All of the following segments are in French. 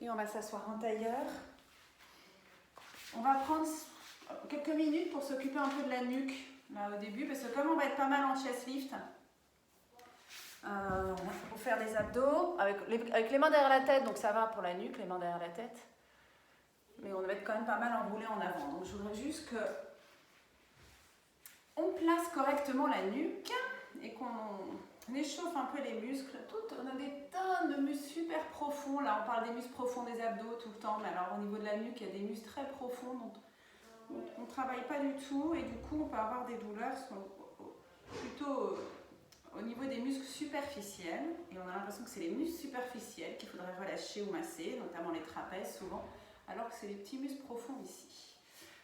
et on va s'asseoir en tailleur. On va prendre quelques minutes pour s'occuper un peu de la nuque là au début, parce que comme on va être pas mal en chest lift, pour faire des abdos, avec les mains derrière la tête, donc ça va pour la nuque, les mains derrière la tête. Mais on va être quand même pas mal enroulé en avant. Donc je voudrais juste qu'on place correctement la nuque et qu'on échauffe un peu les muscles. On a des tonnes de muscles super profonds. Là, on parle des muscles profonds des abdos tout le temps, mais alors au niveau de la nuque, il y a des muscles très profonds dont on ne travaille pas du tout et du coup, on peut avoir des douleurs plutôt au niveau des muscles superficiels. Et on a l'impression que c'est les muscles superficiels qu'il faudrait relâcher ou masser, notamment les trapèzes souvent, alors que c'est les petits muscles profonds ici.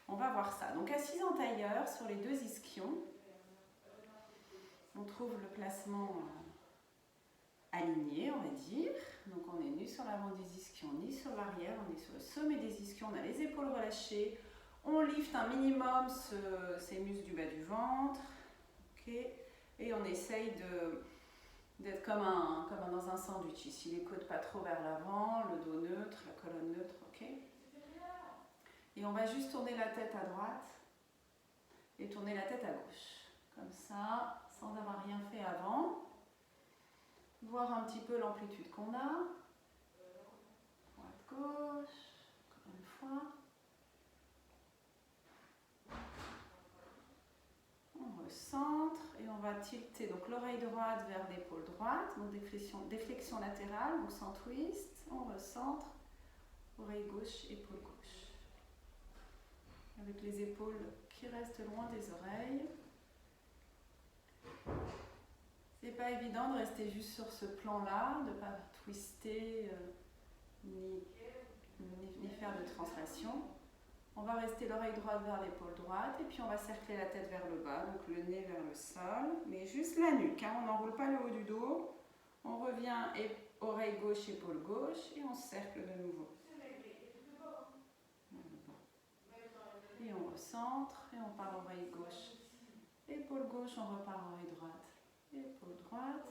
On va voir ça. Donc assise en tailleur sur les deux ischions. On trouve le placement aligné, on va dire. Donc on est ni sur l'avant des ischions, ni sur l'arrière. On est sur le sommet des ischions, on a les épaules relâchées. On lift un minimum ces muscles du bas du ventre. Okay. Et on essaye d'être comme dans un sandwich. Ici, les côtes pas trop vers l'avant, le dos neutre, la colonne neutre. Okay. Et on va juste tourner la tête à droite et tourner la tête à gauche. Comme ça, sans avoir rien fait avant. Voir un petit peu l'amplitude qu'on a. Droite, gauche. Encore une fois. On recentre et on va tilter donc l'oreille droite vers l'épaule droite. Donc déflexion latérale, donc sans twist. On recentre. Oreille gauche, épaule gauche. Avec les épaules qui restent loin des oreilles. C'est pas évident de rester juste sur ce plan-là, de ne pas twister ni faire de translation. On va rester l'oreille droite vers l'épaule droite et puis on va cercler la tête vers le bas, donc le nez vers le sol, mais juste la nuque, hein, on n'enroule pas le haut du dos. On revient oreille gauche, épaule gauche et on cercle de nouveau. Et on recentre et on part oreille gauche, épaule gauche, on repart oreille droite, épaule droite.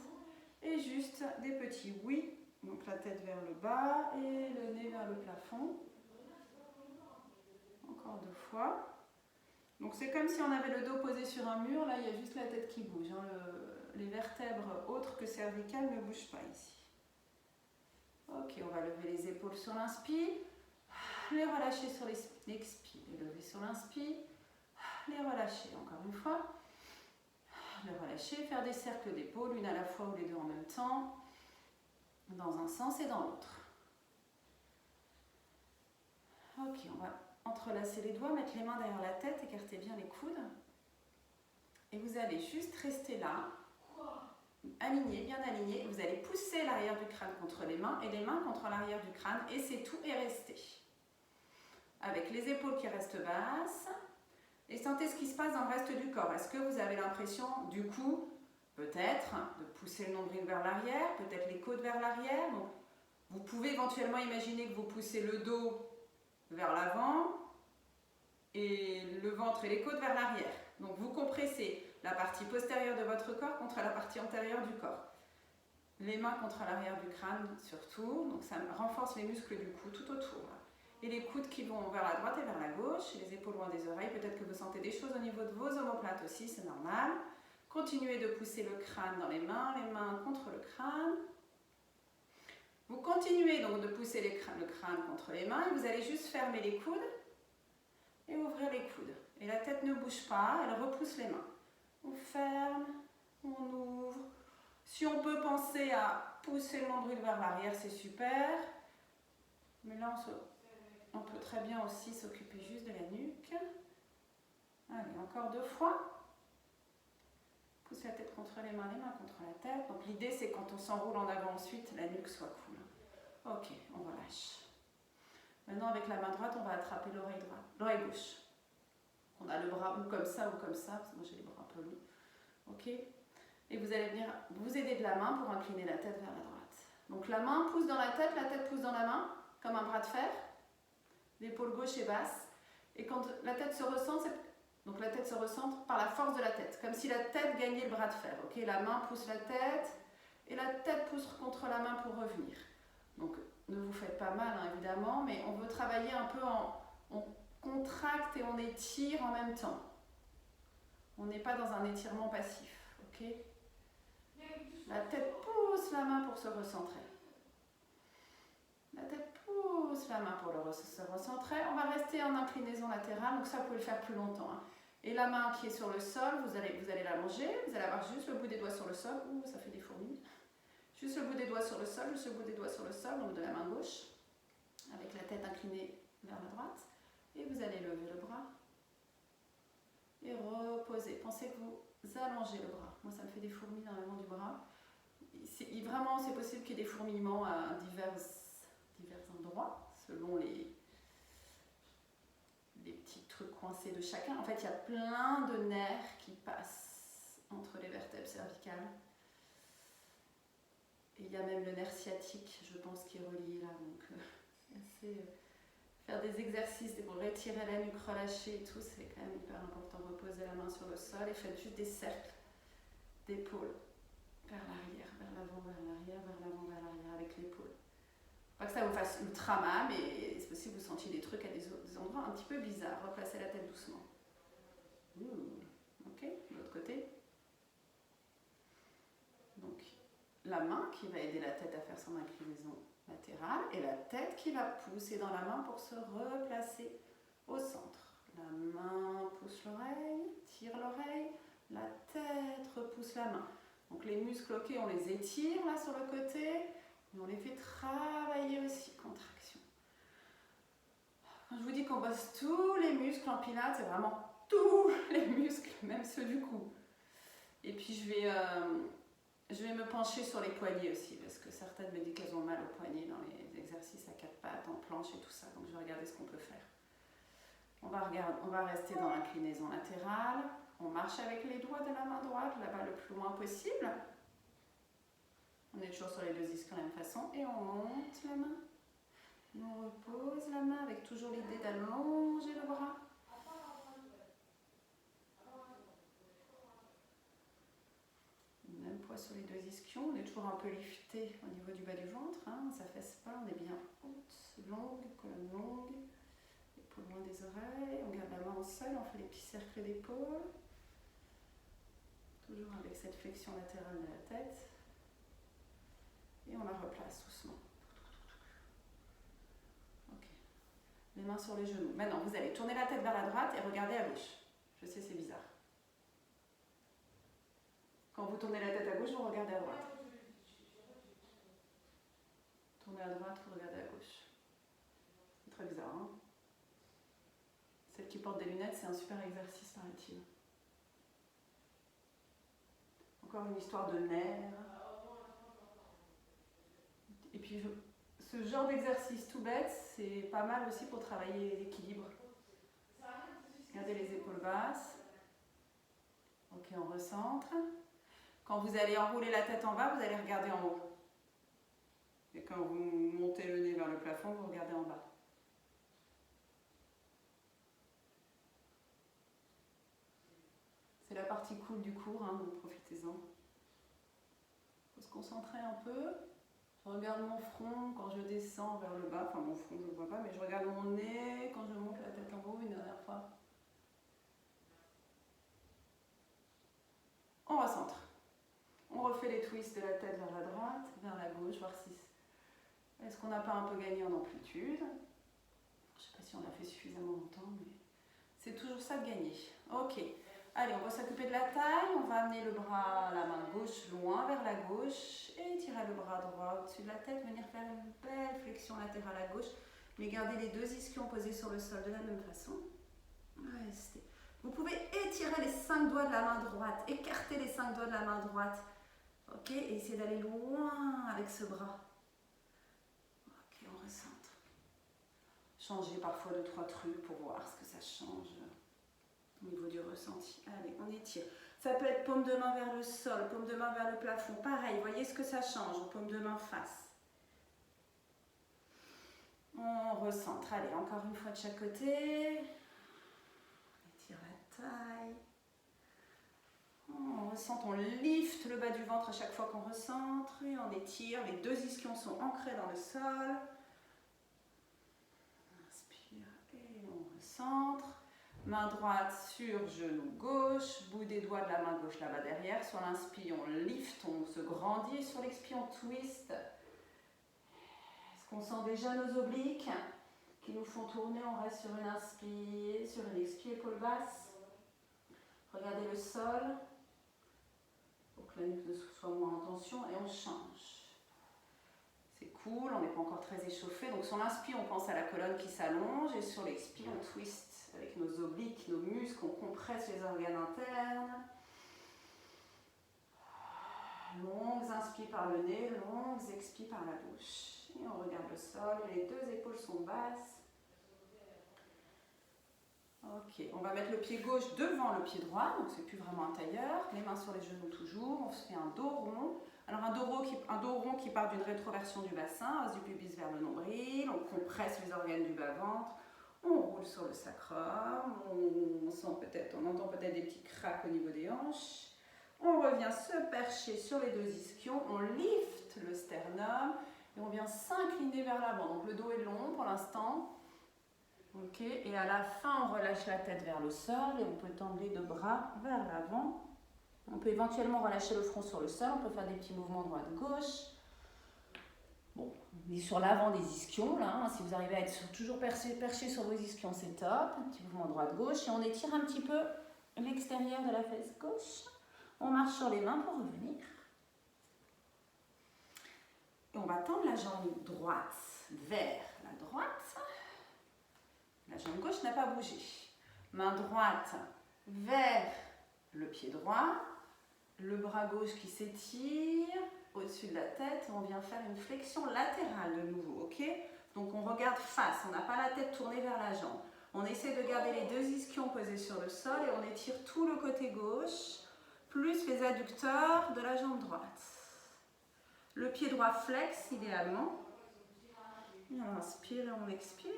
Et juste des petits oui, donc la tête vers le bas et le nez vers le plafond. Encore 2 fois. Donc c'est comme si on avait le dos posé sur un mur, là il y a juste la tête qui bouge. Hein. Les vertèbres autres que cervicales ne bougent pas ici. Ok, on va lever les épaules sur l'inspire, les relâcher sur l'expire, les lever sur l'inspire, les relâcher encore une fois, les relâcher, faire des cercles d'épaules, une à la fois ou les deux en même temps, dans un sens et dans l'autre. Ok, on va entrelacer les doigts, mettre les mains derrière la tête, écarter bien les coudes. Et vous allez juste rester là, aligné, bien aligné. Vous allez pousser l'arrière du crâne contre les mains et les mains contre l'arrière du crâne. Et c'est tout, et restez. Avec les épaules qui restent basses. Et sentez ce qui se passe dans le reste du corps. Est-ce que vous avez l'impression, du coup, peut-être, de pousser le nombril vers l'arrière, peut-être les côtes vers l'arrière. Donc, vous pouvez éventuellement imaginer que vous poussez le dos vers l'avant et le ventre et les côtes vers l'arrière. Donc vous compressez la partie postérieure de votre corps contre la partie antérieure du corps. Les mains contre l'arrière du crâne surtout, donc ça renforce les muscles du cou tout autour. Et les coudes qui vont vers la droite et vers la gauche, les épaules loin des oreilles. Peut-être que vous sentez des choses au niveau de vos omoplates aussi, c'est normal. Continuez de pousser le crâne dans les mains contre le crâne. Vous continuez donc de pousser le crâne contre les mains et vous allez juste fermer les coudes et ouvrir les coudes. Et la tête ne bouge pas, elle repousse les mains. On ferme, on ouvre. Si on peut penser à pousser le nombril vers l'arrière, c'est super. Mais là, on peut très bien aussi s'occuper juste de la nuque. Allez, encore 2 fois. Pousse la tête contre les mains contre la tête. Donc l'idée, c'est quand on s'enroule en avant ensuite, la nuque soit cool. Ok, on relâche. Maintenant, avec la main droite, on va attraper l'oreille gauche. On a le bras ou comme ça, parce que moi j'ai les bras un peu longs. Ok. Et vous allez venir vous aider de la main pour incliner la tête vers la droite. Donc la main pousse dans la tête pousse dans la main, comme un bras de fer. L'épaule gauche est basse. Et quand la tête se recentre, donc la tête se recentre par la force de la tête, comme si la tête gagnait le bras de fer. Ok, la main pousse la tête et la tête pousse contre la main pour revenir. Donc ne vous faites pas mal, hein, évidemment, mais on veut travailler un peu on contracte et on étire en même temps. On n'est pas dans un étirement passif, ok? La tête pousse la main pour se recentrer. La tête pousse la main pour se recentrer. On va rester en inclinaison latérale, donc ça vous pouvez le faire plus longtemps, hein. Et la main qui est sur le sol, vous allez l'allonger, vous allez avoir juste le bout des doigts sur le sol. Ouh, ça fait des fourmis. Juste le bout des doigts sur le sol, juste le bout des doigts sur le sol, donc de la main gauche, avec la tête inclinée vers la droite. Et vous allez lever le bras et reposer. Pensez que vous allongez le bras. Moi, ça me fait des fourmis dans l'avant du bras. Vraiment, c'est possible qu'il y ait des fourmillements à divers endroits, selon les petits trucs coincés de chacun. En fait, il y a plein de nerfs qui passent entre les vertèbres cervicales. Et il y a même le nerf sciatique, je pense, qui est relié là. Donc, faire des exercices pour retirer la nuque, relâcher et tout, c'est quand même hyper important. Reposez la main sur le sol et faites juste des cercles d'épaules vers l'arrière, vers l'avant, vers l'arrière, vers l'avant, vers l'arrière avec l'épaule. Pas que ça vous fasse ultra mal, mais c'est possible que vous sentiez des trucs à des endroits un petit peu bizarres. Replacez la tête doucement. Ok, de l'autre côté. Donc, la main qui va aider la tête à faire son inclinaison latérale et la tête qui va pousser dans la main pour se replacer au centre. La main pousse l'oreille, tire l'oreille, la tête repousse la main. Donc les muscles, ok, on les étire là sur le côté, mais on les fait travailler aussi, contraction. Quand je vous dis qu'on bosse tous les muscles en pilates, c'est vraiment tous les muscles, même ceux du cou. Et puis je vais me pencher sur les poignets aussi, parce que certaines me disent qu'elles ont mal aux poignets dans les exercices à quatre pattes, en planche et tout ça. Donc je vais regarder ce qu'on peut faire. On va rester dans l'inclinaison latérale. On marche avec les doigts de la main droite, là-bas le plus loin possible. On est toujours sur les deux ischios de la même façon. Et on monte la main. On repose la main avec toujours l'idée d'allonger le bras. Même poids sur les deux ischions. On est toujours un peu lifté au niveau du bas du ventre. Hein. Ça fesse pas, on est bien haute, longue, colonne longue. Épaule loin des oreilles. On garde la main au sol, on fait des petits cercles d'épaule. Toujours avec cette flexion latérale de la tête. Et on la replace doucement. Ok. Les mains sur les genoux. Maintenant, vous allez tourner la tête vers la droite et regarder à gauche. Je sais, c'est bizarre. Quand vous tournez la tête à gauche, vous regardez à droite. Tournez à droite, vous regardez à gauche. C'est très bizarre, hein? Celle qui porte des lunettes, c'est un super exercice, paraît-il. Encore une histoire de nerfs. Et puis, ce genre d'exercice tout bête, c'est pas mal aussi pour travailler l'équilibre. Gardez les épaules basses. Ok, on recentre. Quand vous allez enrouler la tête en bas, vous allez regarder en haut. Et quand vous montez le nez vers le plafond, vous regardez en bas. C'est la partie cool du cours, hein, donc profitez-en. Il faut se concentrer un peu. Je regarde mon front quand je descends vers le bas. Enfin, mon front, je ne le vois pas, mais je regarde mon nez quand je monte la tête en haut une dernière fois. On recentre. On refait les twists de la tête vers la droite, vers la gauche, voir si... Est-ce qu'on n'a pas un peu gagné en amplitude? Je ne sais pas si on l'a fait suffisamment longtemps, mais c'est toujours ça de gagner. Ok. Allez, on va s'occuper de la taille. On va amener le bras, la main gauche, loin vers la gauche. Et tirer le bras droit au-dessus de la tête. Venir faire une belle flexion latérale à gauche. Mais garder les deux ischions posés sur le sol de la même façon. Restez. Vous pouvez étirer les 5 doigts de la main droite. Écarter les 5 doigts de la main droite. Ok, et essayez d'aller loin avec ce bras. Ok, on recentre. Changez parfois 2-3 trucs pour voir ce que ça change au niveau du ressenti. Allez, on étire. Ça peut être paume de main vers le sol, paume de main vers le plafond. Pareil, voyez ce que ça change. Paume de main face. On recentre. Allez, encore une fois de chaque côté. On étire la taille. On recentre, on lift le bas du ventre à chaque fois qu'on recentre. Et on étire. Les deux ischions sont ancrés dans le sol. Main droite sur genou gauche, bout des doigts de la main gauche là-bas derrière. Sur l'inspire, on lift, on se grandit. Sur l'expire, on twist. Est-ce qu'on sent déjà nos obliques qui nous font tourner? On reste sur une inspire, sur une expire, épaule basse. Regardez le sol. Pour que la nuque soit moins en tension et on change. C'est cool, on n'est pas encore très échauffé. Donc sur l'inspire, on pense à la colonne qui s'allonge et sur l'expire, on twist avec nos obliques, nos muscles, on compresse les organes internes. Longues inspires par le nez, longues expires par la bouche. Et on regarde le sol, les deux épaules sont basses. Ok, on va mettre le pied gauche devant le pied droit, donc c'est plus vraiment un tailleur. Les mains sur les genoux toujours, on se fait un dos rond. Alors un dos rond qui part d'une rétroversion du bassin, du pubis vers le nombril, on compresse les organes du bas-ventre, on roule sur le sacrum, on entend peut-être des petits craques au niveau des hanches. On revient se percher sur les deux ischions, on lift le sternum et on vient s'incliner vers l'avant. Donc le dos est long pour l'instant. Ok, et à la fin, on relâche la tête vers le sol et on peut tendre les deux bras vers l'avant. On peut éventuellement relâcher le front sur le sol, on peut faire des petits mouvements droite-gauche. Bon, on est sur l'avant des ischions, là. Hein. Si vous arrivez à être toujours perché sur vos ischions, c'est top. Un petit mouvement droite-gauche et on étire un petit peu l'extérieur de la fesse gauche. On marche sur les mains pour revenir. Et on va tendre la jambe droite vers la droite. La jambe gauche n'a pas bougé. Main droite vers le pied droit. Le bras gauche qui s'étire au-dessus de la tête. On vient faire une flexion latérale de nouveau. Ok? Donc on regarde face. On n'a pas la tête tournée vers la jambe. On essaie de garder les deux ischions posés sur le sol et on étire tout le côté gauche, plus les adducteurs de la jambe droite. Le pied droit flex idéalement. Et on inspire et on expire.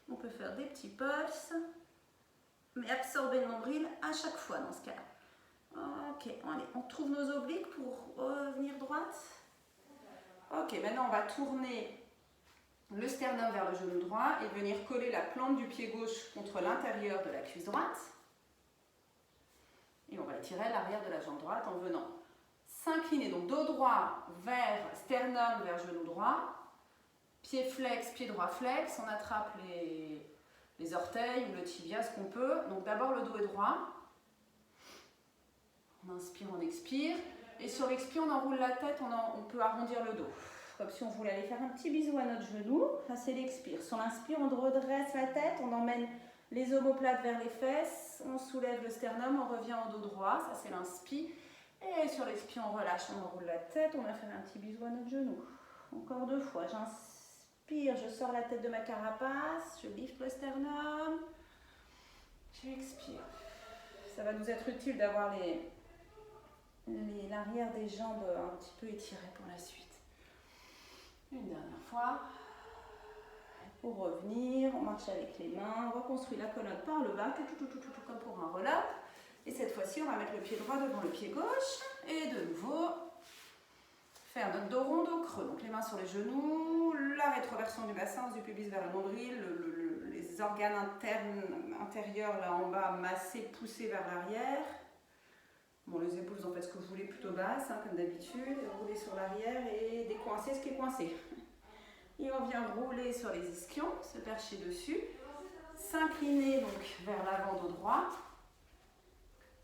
On peut faire des petits pulses, mais absorber le nombril à chaque fois dans ce cas-là. Ok, allez, on trouve nos obliques pour revenir droite. Ok, maintenant on va tourner le sternum vers le genou droit et venir coller la plante du pied gauche contre l'intérieur de la cuisse droite. Et on va étirer l'arrière de la jambe droite en venant s'incliner, donc dos droit vers sternum vers genou droit. Pied flex, pied droit flex, on attrape les orteils ou le tibia, ce qu'on peut. Donc d'abord le dos est droit. On inspire, on expire. Et sur l'expire, on enroule la tête, on peut arrondir le dos. Comme si on voulait aller faire un petit bisou à notre genou. Ça c'est l'expire. Sur l'inspire, on redresse la tête, on emmène les omoplates vers les fesses. On soulève le sternum, on revient au dos droit. Ça c'est l'inspire. Et sur l'expire, on relâche, on enroule la tête. On va faire un petit bisou à notre genou. Encore deux fois, j'inspire, je sors la tête de ma carapace, je lift le sternum, j'expire. Ça va nous être utile d'avoir l'arrière des jambes un petit peu étirées pour la suite. Une dernière fois. Pour revenir, on marche avec les mains, on reconstruit la colonne par le bas, tout comme pour un roll-up. Et cette fois-ci, on va mettre le pied droit devant le pied gauche. Et de nouveau, faire notre dos rond, dos creux. Donc les mains sur les genoux, la rétroversion du bassin, du pubis vers le nombril, les organes intérieurs là en bas, massés, poussés vers l'arrière. Bon, les épaules, vous en faites ce que vous voulez, plutôt basses, hein, comme d'habitude. Rouler sur l'arrière et décoincer ce qui est coincé. Et on vient rouler sur les ischions, se percher dessus. S'incliner donc vers l'avant, dos droit.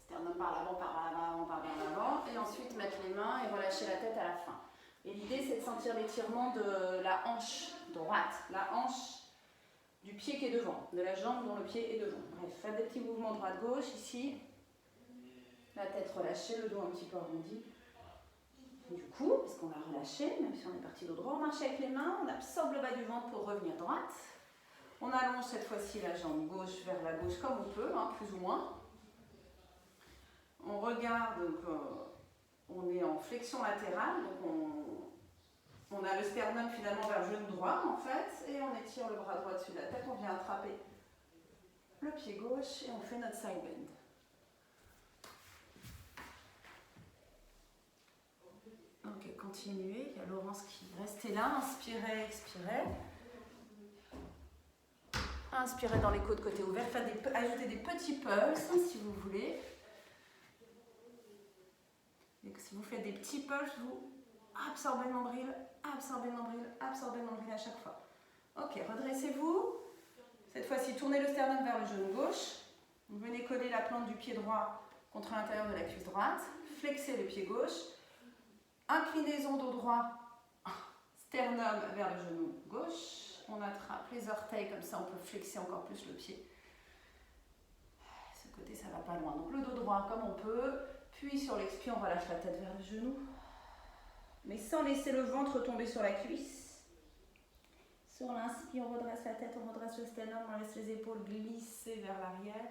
Sternum par l'avant, par l'avant, par vers l'avant. Et ensuite mettre les mains et relâcher la tête à la fin. Et l'idée, c'est de sentir l'étirement de la hanche droite, la hanche du pied qui est devant, de la jambe dont le pied est devant. Bref, faites des petits mouvements droite-gauche ici. La tête relâchée, le dos un petit peu arrondi. Du coup, parce qu'on a relâché, même si on est parti dos droit, on marche avec les mains, on absorbe le bas du ventre pour revenir droite. On allonge cette fois-ci la jambe gauche vers la gauche comme on peut, hein, plus ou moins. On regarde, donc, on est en flexion latérale, donc on a le sternum finalement vers le genou droit en fait, et on étire le bras droit dessus de la tête, on vient attraper le pied gauche et on fait notre side bend. Ok, continuez, il y a Laurence qui restait là, inspirez, expirez. Inspirez dans les côtes côté ouvert. Ajoutez des petits pulses si vous voulez. Et si vous faites des petits pulses, vous absorbez le nombril, absorbez le nombril, absorbez le nombril à chaque fois. Ok, redressez-vous. Cette fois-ci, tournez le sternum vers le genou gauche. Vous venez coller la plante du pied droit contre l'intérieur de la cuisse droite. Flexez le pied gauche. Inclinaison dos droit, sternum vers le genou gauche. On attrape les orteils, comme ça on peut flexer encore plus le pied. Ce côté, ça va pas loin. Donc le dos droit comme on peut. Puis sur l'expire, on relâche la tête vers le genou. Mais sans laisser le ventre tomber sur la cuisse. Sur l'inspire, on redresse la tête, on redresse le sternum, on laisse les épaules glisser vers l'arrière.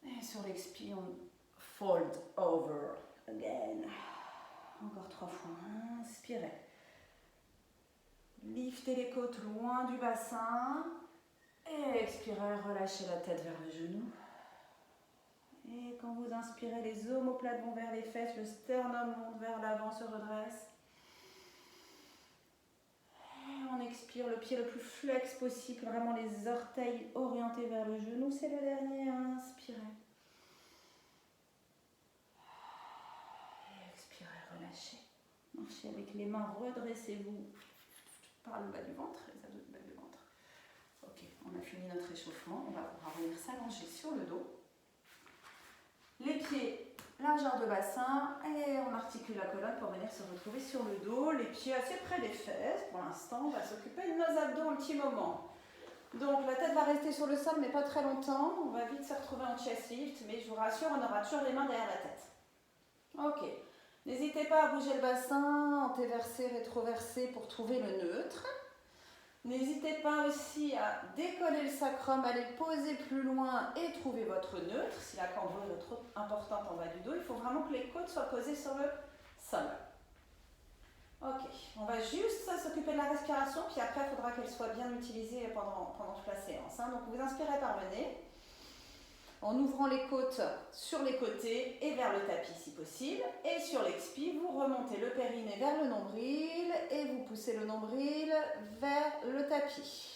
Et sur l'expire, on fold over again. Encore 3 fois. Inspirez. Liftez les côtes loin du bassin. Et expirez, relâchez la tête vers le genou. Et quand vous inspirez, les omoplates vont vers les fesses, le sternum monte vers l'avant, se redresse. Et on expire, le pied le plus flex possible, vraiment les orteils orientés vers le genou. C'est le dernier, inspirez. Et expirez, relâchez. Marchez avec les mains, redressez-vous par le bas du ventre, les abdos du bas du ventre. Ok, on a fini notre échauffement, on va pouvoir venir s'allonger sur le dos. Les pieds, largeur de bassin, et on articule la colonne pour venir se retrouver sur le dos. Les pieds assez près des fesses. Pour l'instant, on va s'occuper de nos abdos un petit moment. Donc la tête va rester sur le sol, mais pas très longtemps. On va vite se retrouver en chest lift, mais je vous rassure, on aura toujours les mains derrière la tête. Ok. N'hésitez pas à bouger le bassin, antéversé, rétroversé pour trouver le neutre. N'hésitez pas aussi à décoller le sacrum, aller le poser plus loin et trouver votre neutre. Si la cambrure est trop importante en bas du dos, il faut vraiment que les côtes soient posées sur le sol. Ok, on va juste s'occuper de la respiration, puis après il faudra qu'elle soit bien utilisée pendant toute la séance. Donc vous inspirez par le nez, en ouvrant les côtes sur les côtés et vers le tapis si possible. Et sur l'expire, vous remontez le périnée vers le nombril et vous poussez le nombril vers le tapis.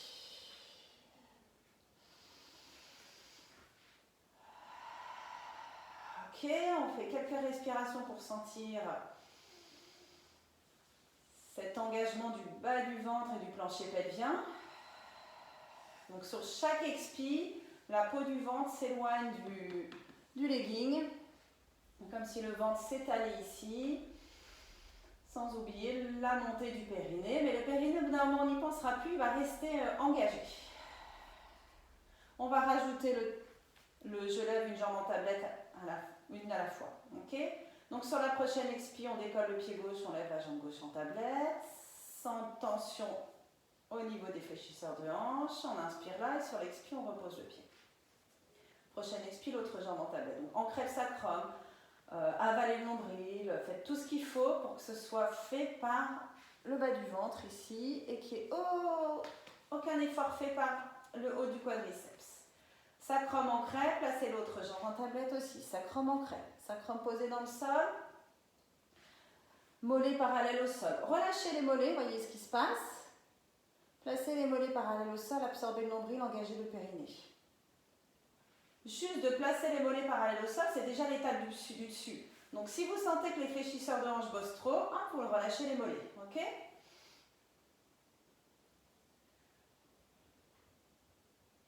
Ok, on fait quelques respirations pour sentir cet engagement du bas du ventre et du plancher pelvien. Donc sur chaque expire, la peau du ventre s'éloigne du legging, comme si le ventre s'étalait ici, sans oublier la montée du périnée. Mais le périnée, normalement, on n'y pensera plus, il va rester engagé. On va rajouter le je lève une jambe en tablette, une à la fois. Okay. Donc sur la prochaine expire, on décolle le pied gauche, on lève la jambe gauche en tablette, sans tension au niveau des fléchisseurs de hanche. On inspire là et sur l'expire, on repose le pied. Prochaine expire, l'autre jambe en tablette. Donc ancrez le sacrum, avalez le nombril, faites tout ce qu'il faut pour que ce soit fait par le bas du ventre ici et qu'il n'y ait aucun effort fait par le haut du quadriceps. Sacrum ancré, placez l'autre jambe en tablette aussi. Sacrum ancré, sacrum posé dans le sol, mollets parallèles au sol. Relâchez les mollets, voyez ce qui se passe. Placez les mollets parallèles au sol, absorbez le nombril, engagez le périnée. Juste de placer les mollets parallèles au sol, c'est déjà l'étape du dessus. Donc si vous sentez que les fléchisseurs de hanche bossent trop, vous relâchez les mollets. Ok ?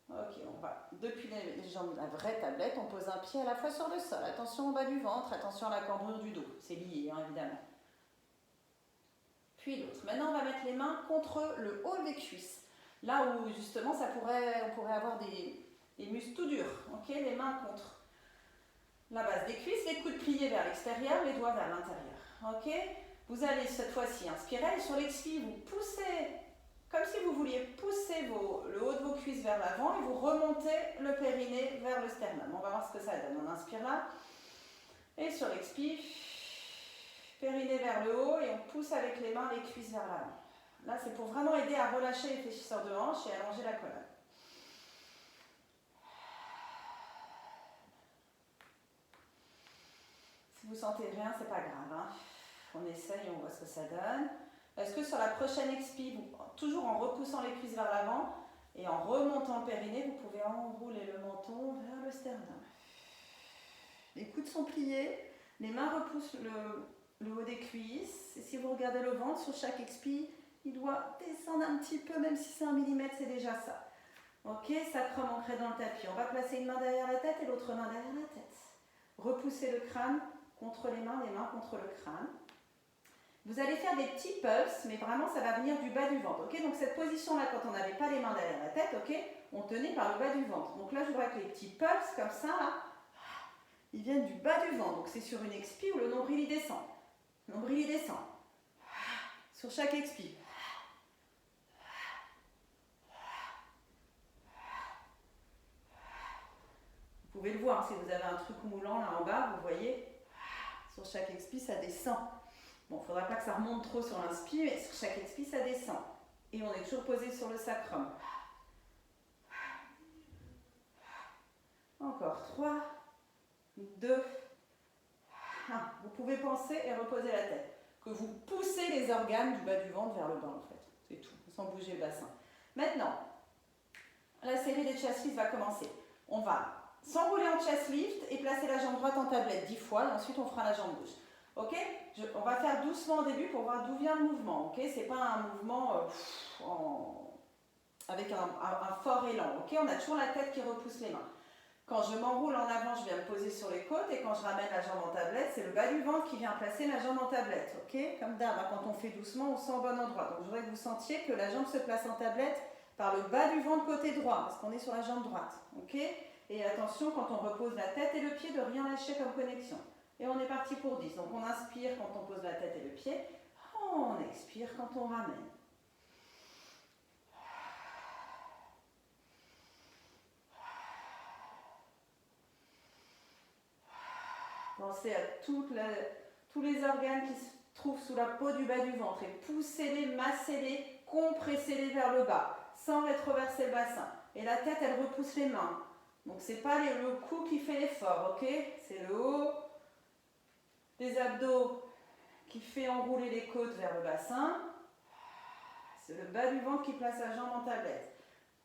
Ok, on va, depuis les jambes de la vraie tablette, on pose un pied à la fois sur le sol. Attention au bas du ventre, attention à la cambrure du dos. C'est lié, évidemment. Puis l'autre. Maintenant, on va mettre les mains contre le haut des cuisses. Là où, justement, on pourrait avoir des muscles tout durs. Okay, les mains contre la base des cuisses, les coudes pliés vers l'extérieur, les doigts vers l'intérieur. Okay, vous allez cette fois-ci inspirer et sur l'expire, vous poussez, comme si vous vouliez pousser le haut de vos cuisses vers l'avant et vous remontez le périnée vers le sternum. On va voir ce que ça donne. On inspire là et sur l'expire, périnée vers le haut et on pousse avec les mains les cuisses vers l'avant. Là, c'est pour vraiment aider à relâcher les fléchisseurs de hanche et allonger la colonne. Si vous sentez rien, c'est pas grave. On essaye et on voit ce que ça donne. Est-ce que sur la prochaine expire, toujours en repoussant les cuisses vers l'avant, Et en remontant le périnée, vous pouvez enrouler le menton vers le sternum. Les coudes sont pliés, les mains repoussent le haut des cuisses. Et si vous regardez le ventre, sur chaque expire, il doit descendre un petit peu, même si c'est 1 millimètre, c'est déjà ça. Ok, sacrum ancré dans le tapis. On va placer une main derrière la tête et l'autre main derrière la tête. Repoussez le crâne contre les mains contre le crâne. Vous allez faire des petits pulses, mais vraiment ça va venir du bas du ventre. Ok, donc cette position-là, quand on n'avait pas les mains derrière la tête, ok, on tenait par le bas du ventre. Donc là, je voudrais que les petits pulses, comme ça, là, ils viennent du bas du ventre. Donc c'est sur une expire où le nombril il descend. Le nombril il descend. Sur chaque expire. Vous pouvez le voir, si vous avez un truc moulant là en bas, vous voyez, sur chaque expire, ça descend. Bon, il ne faudra pas que ça remonte trop sur l'inspire, mais sur chaque expire, ça descend. Et on est toujours posé sur le sacrum. Encore 3, 2, 1. Vous pouvez penser et reposer la tête. Que vous poussez les organes du bas du ventre vers le bas, en fait. C'est tout, sans bouger le bassin. Maintenant, la série des chest lifts va commencer. On va s'enrouler en chest lift et placer la jambe droite en tablette 10 fois. Et ensuite, on fera la jambe gauche. Ok, on va faire doucement au début pour voir d'où vient le mouvement. Ok, c'est pas un mouvement avec un fort élan. Ok, on a toujours la tête qui repousse les mains. Quand je m'enroule en avant, je viens me poser sur les côtes et quand je ramène la jambe en tablette, c'est le bas du ventre qui vient placer la jambe en tablette. Ok, comme d'hab, quand on fait doucement, on sent au bon endroit. Donc je voudrais que vous sentiez que la jambe se place en tablette par le bas du ventre côté droit, parce qu'on est sur la jambe droite. Ok, et attention quand on repose la tête et le pied de rien lâcher comme connexion. Et on est parti pour 10. Donc on inspire quand on pose la tête et le pied. On expire quand on ramène. Pensez à tous les organes qui se trouvent sous la peau du bas du ventre. Et poussez-les, massez-les, compressez-les vers le bas, sans rétroverser le bassin. Et la tête, elle repousse les mains. Donc c'est pas le cou qui fait l'effort, ok? C'est le haut des abdos qui fait enrouler les côtes vers le bassin. C'est le bas du ventre qui place la jambe en tablette.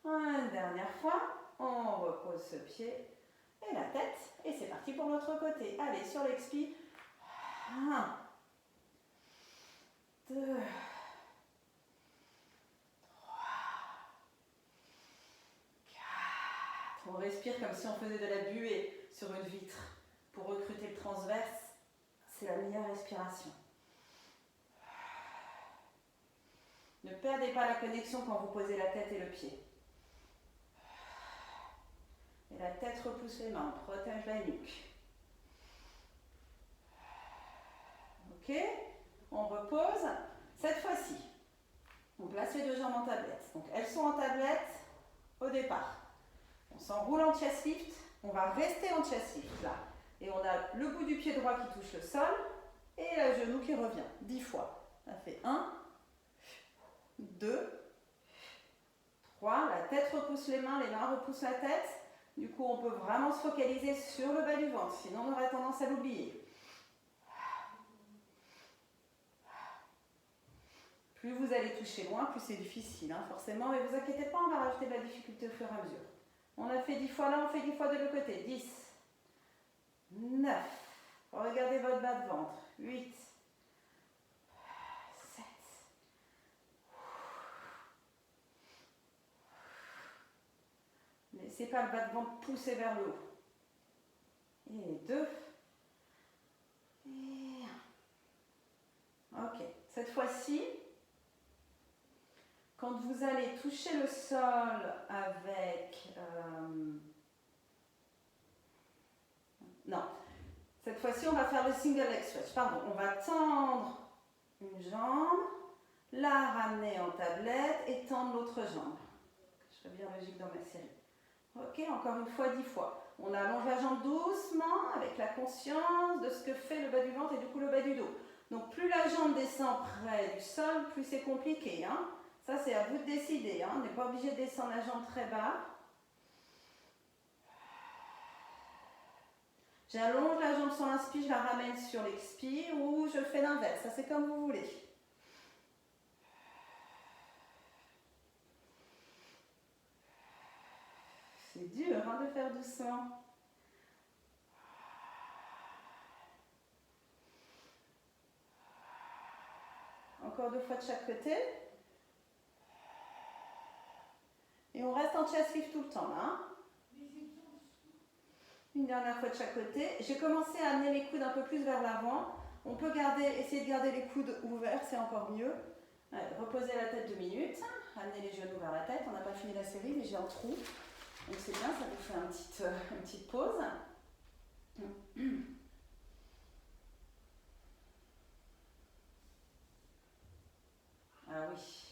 Une dernière fois, on repose ce pied et la tête. Et c'est parti pour l'autre côté. Allez, sur l'expire. 1, 2, 3, 4. On respire comme si on faisait de la buée sur une vitre. Pour recruter le transverse, c'est la meilleure respiration. Ne perdez pas la connexion quand vous posez la tête et le pied. Et la tête repousse les mains, on protège la nuque. Ok, on repose. Cette fois-ci, on place les deux jambes en tablette. Donc elles sont en tablette au départ. On s'enroule en chest lift. On va rester en chest lift là. Et on a le bout du pied droit qui touche le sol et le genou qui revient 10 fois. Ça fait 1, 2, 3. La tête repousse les mains repoussent la tête. Du coup, on peut vraiment se focaliser sur le bas du ventre, sinon on aurait tendance à l'oublier. Plus vous allez toucher loin, plus c'est difficile, hein, forcément. Mais vous inquiétez pas, on va rajouter de la difficulté au fur et à mesure. On a fait 10 fois là, on fait 10 fois de l'autre côté. 10, 9, regardez votre bas de ventre. 8, 7, 'Laissez pas le bas de ventre pousser vers le haut. Et 2. Et 1. Ok. Cette fois-ci, quand vous allez toucher le sol avec... Non. Cette fois-ci, on va faire le single leg stretch. Pardon. On va tendre une jambe, la ramener en tablette et tendre l'autre jambe. Je serai bien logique dans ma série. Ok, encore une fois, 10 fois. On allonge la jambe doucement avec la conscience de ce que fait le bas du ventre et du coup le bas du dos. Donc plus la jambe descend près du sol, plus c'est compliqué. Hein. Ça c'est à vous de décider. Hein. On n'est pas obligé de descendre la jambe très bas. J'allonge la jambe sur l'inspire, je la ramène sur l'expire ou je fais l'inverse. Ça c'est comme vous voulez. C'est dur hein, de faire doucement. Encore 2 fois de chaque côté. Et on reste en chest lift tout le temps là. Hein. Une dernière fois de chaque côté. J'ai commencé à amener les coudes un peu plus vers l'avant. On peut essayer de garder les coudes ouverts, c'est encore mieux. Allez, reposez la tête 2 minutes. Amenez les genoux vers la tête. On n'a pas fini la série, mais j'ai un trou. Donc c'est bien, ça vous fait une petite pause. Ah oui.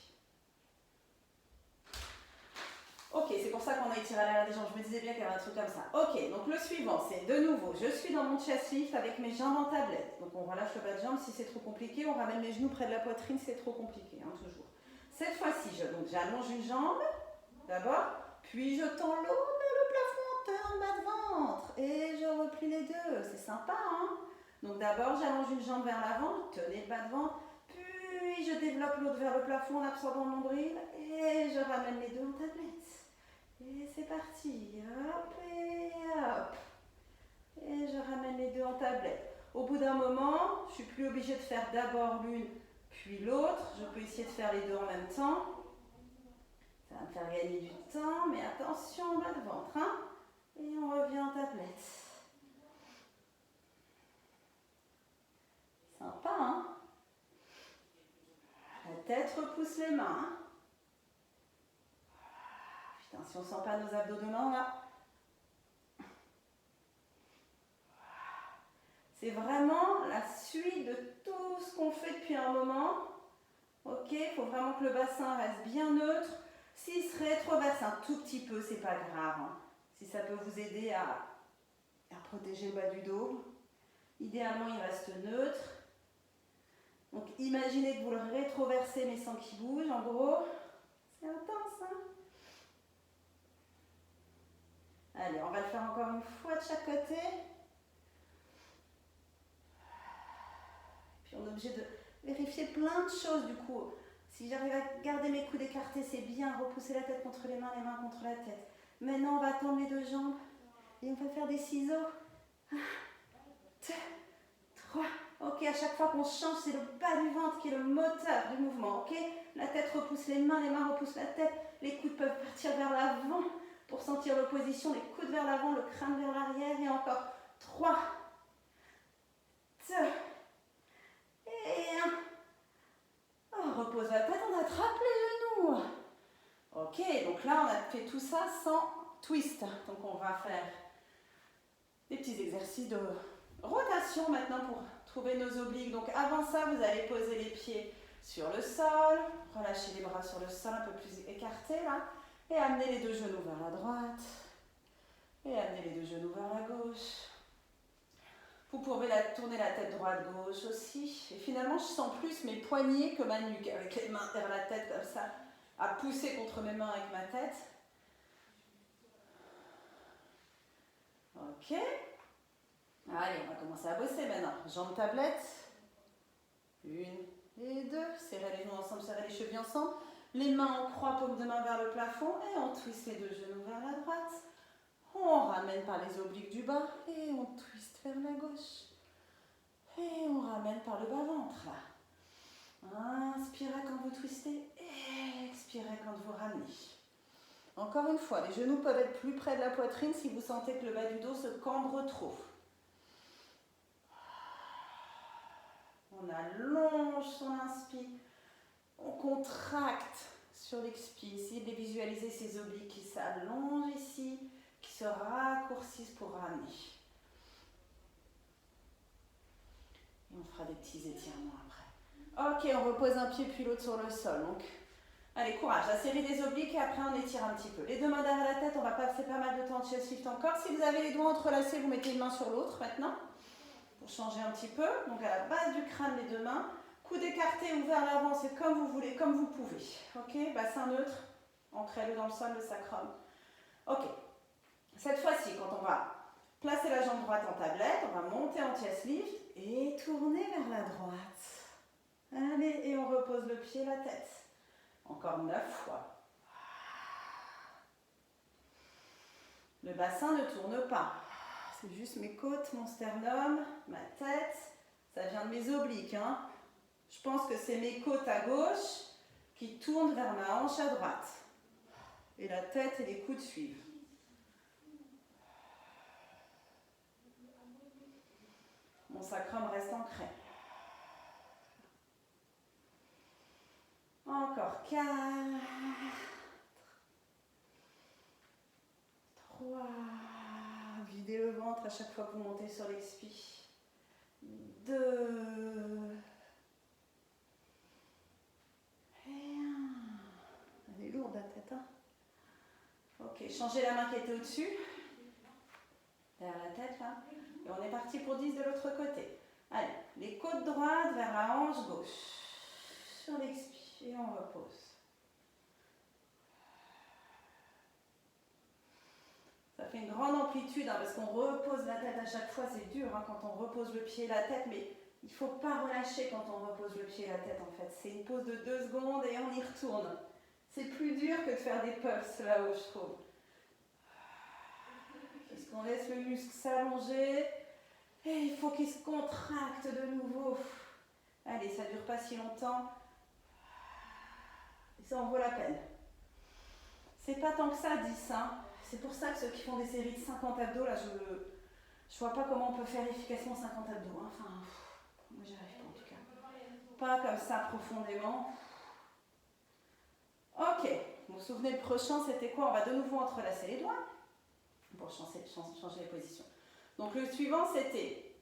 Ok, c'est pour ça qu'on a étiré à l'arrière des jambes. Je me disais bien qu'il y avait un truc comme ça. Ok, donc le suivant, c'est de nouveau, je suis dans mon chest lift avec mes jambes en tablette. Donc on relâche le bas de jambe si c'est trop compliqué. On ramène les genoux près de la poitrine si c'est trop compliqué, hein, toujours. Cette fois-ci, j'allonge une jambe, d'abord, puis je tends l'autre vers le plafond, bas de ventre. Et je replie les deux. C'est sympa, hein? Donc d'abord, j'allonge une jambe vers l'avant, tenez le bas de ventre. Puis je développe l'autre vers le plafond en absorbant le nombril. Et je ramène les deux en tablette. Et c'est parti, hop et hop. Et je ramène les deux en tablette. Au bout d'un moment, je ne suis plus obligée de faire d'abord l'une, puis l'autre. Je peux essayer de faire les deux en même temps. Ça va me faire gagner du temps, mais attention, bas de ventre. Hein. Et on revient en tablette. Sympa, hein? La tête repousse les mains. Hein. Putain, si on ne sent pas nos abdos demain, là. C'est vraiment la suite de tout ce qu'on fait depuis un moment. Ok, il faut vraiment que le bassin reste bien neutre. S'il se rétroverse un tout petit peu, c'est pas grave. Hein. Si ça peut vous aider à protéger le bas du dos. Idéalement, il reste neutre. Donc, imaginez que vous le rétroversez mais sans qu'il bouge, en gros. C'est intense, hein? Allez, on va le faire encore une fois de chaque côté. Puis on est obligé de vérifier plein de choses du coup. Si j'arrive à garder mes coudes écartés, c'est bien. Repousser la tête contre les mains contre la tête. Maintenant, on va tendre les deux jambes et on va faire des ciseaux. 1, 2, 3. Ok, à chaque fois qu'on change, c'est le bas du ventre qui est le moteur du mouvement. Ok, la tête repousse les mains repoussent la tête. Les coudes peuvent partir vers l'avant pour sentir l'opposition. Les coudes vers l'avant, le crâne vers l'arrière. Et encore 3, 2, et 1. Oh, repose la tête, on attrape les genoux. Ok, donc là, on a fait tout ça sans twist. Donc, on va faire des petits exercices de rotation maintenant pour trouver nos obliques. Donc, avant ça, vous allez poser les pieds sur le sol. Relâchez les bras sur le sol, un peu plus écartés là. Et amenez les deux genoux vers la droite. Et amenez les deux genoux vers la gauche. Vous pouvez tourner la tête droite-gauche aussi. Et finalement, je sens plus mes poignets que ma nuque, avec les mains vers la tête comme ça, à pousser contre mes mains avec ma tête. Ok. Allez, on va commencer à bosser maintenant. Jambes tablette. 1 et 2. Serrez les genoux ensemble, serrez les chevilles ensemble. Les mains en croix, paume de main vers le plafond. Et on twiste les deux genoux vers la droite. On ramène par les obliques du bas et on twiste vers la gauche. Et on ramène par le bas-ventre là. Inspirez quand vous twistez et expirez quand vous ramenez. Encore une fois, les genoux peuvent être plus près de la poitrine si vous sentez que le bas du dos se cambre trop. On allonge sur l'inspire. On contracte sur l'expire. Essayez de visualiser ces obliques qui s'allongent ici, qui se raccourcissent pour ramener. Et on fera des petits étirements après. Ok, on repose un pied puis l'autre sur le sol. Donc, allez, courage. La série des obliques et après on étire un petit peu. Les deux mains derrière la tête, on va passer pas mal de temps de chest lift encore. Si vous avez les doigts entrelacés, vous mettez une main sur l'autre maintenant. Pour changer un petit peu. Donc à la base du crâne, les deux mains. Coude écarté ou vers l'avant, c'est comme vous voulez, comme vous pouvez. Ok, bassin neutre. Ancrez-le dans le sol, le sacrum. Ok. Cette fois-ci, quand on va placer la jambe droite en tablette, on va monter en chest lift et tourner vers la droite. Allez, et on repose le pied, la tête. Encore 9 fois. Le bassin ne tourne pas. C'est juste mes côtes, mon sternum, ma tête. Ça vient de mes obliques. Hein. Je pense que c'est mes côtes à gauche qui tournent vers ma hanche à droite. Et la tête et les coudes suivent. Mon sacrum reste ancré. Encore 4, 3, videz le ventre à chaque fois que vous montez sur l'expi. 2, et 1. Elle est lourde la tête, hein. Ok, changez la main qui était au-dessus, derrière la tête là, et on est parti pour 10 de l'autre côté. Allez, les côtes droites vers la hanche gauche, sur l'expi, et on repose. Ça fait une grande amplitude, hein, parce qu'on repose la tête à chaque fois, c'est dur hein, quand on repose le pied et la tête, mais il ne faut pas relâcher quand on repose le pied et la tête en fait. C'est une pause de 2 secondes et on y retourne. C'est plus dur que de faire des pulses là-haut, je trouve. Est-ce qu'on laisse le muscle s'allonger et il faut qu'il se contracte de nouveau. Allez, ça ne dure pas si longtemps. Et ça en vaut la peine. C'est pas tant que ça, 10. Hein. C'est pour ça que ceux qui font des séries de 50 abdos, là, je vois pas comment on peut faire efficacement 50 abdos. Hein. Enfin, moi, j'y arrive pas en tout cas. Pas comme ça profondément. Ok, vous vous souvenez, le prochain, c'était quoi? On va de nouveau entrelacer les doigts pour changer les positions. Donc, le suivant, c'était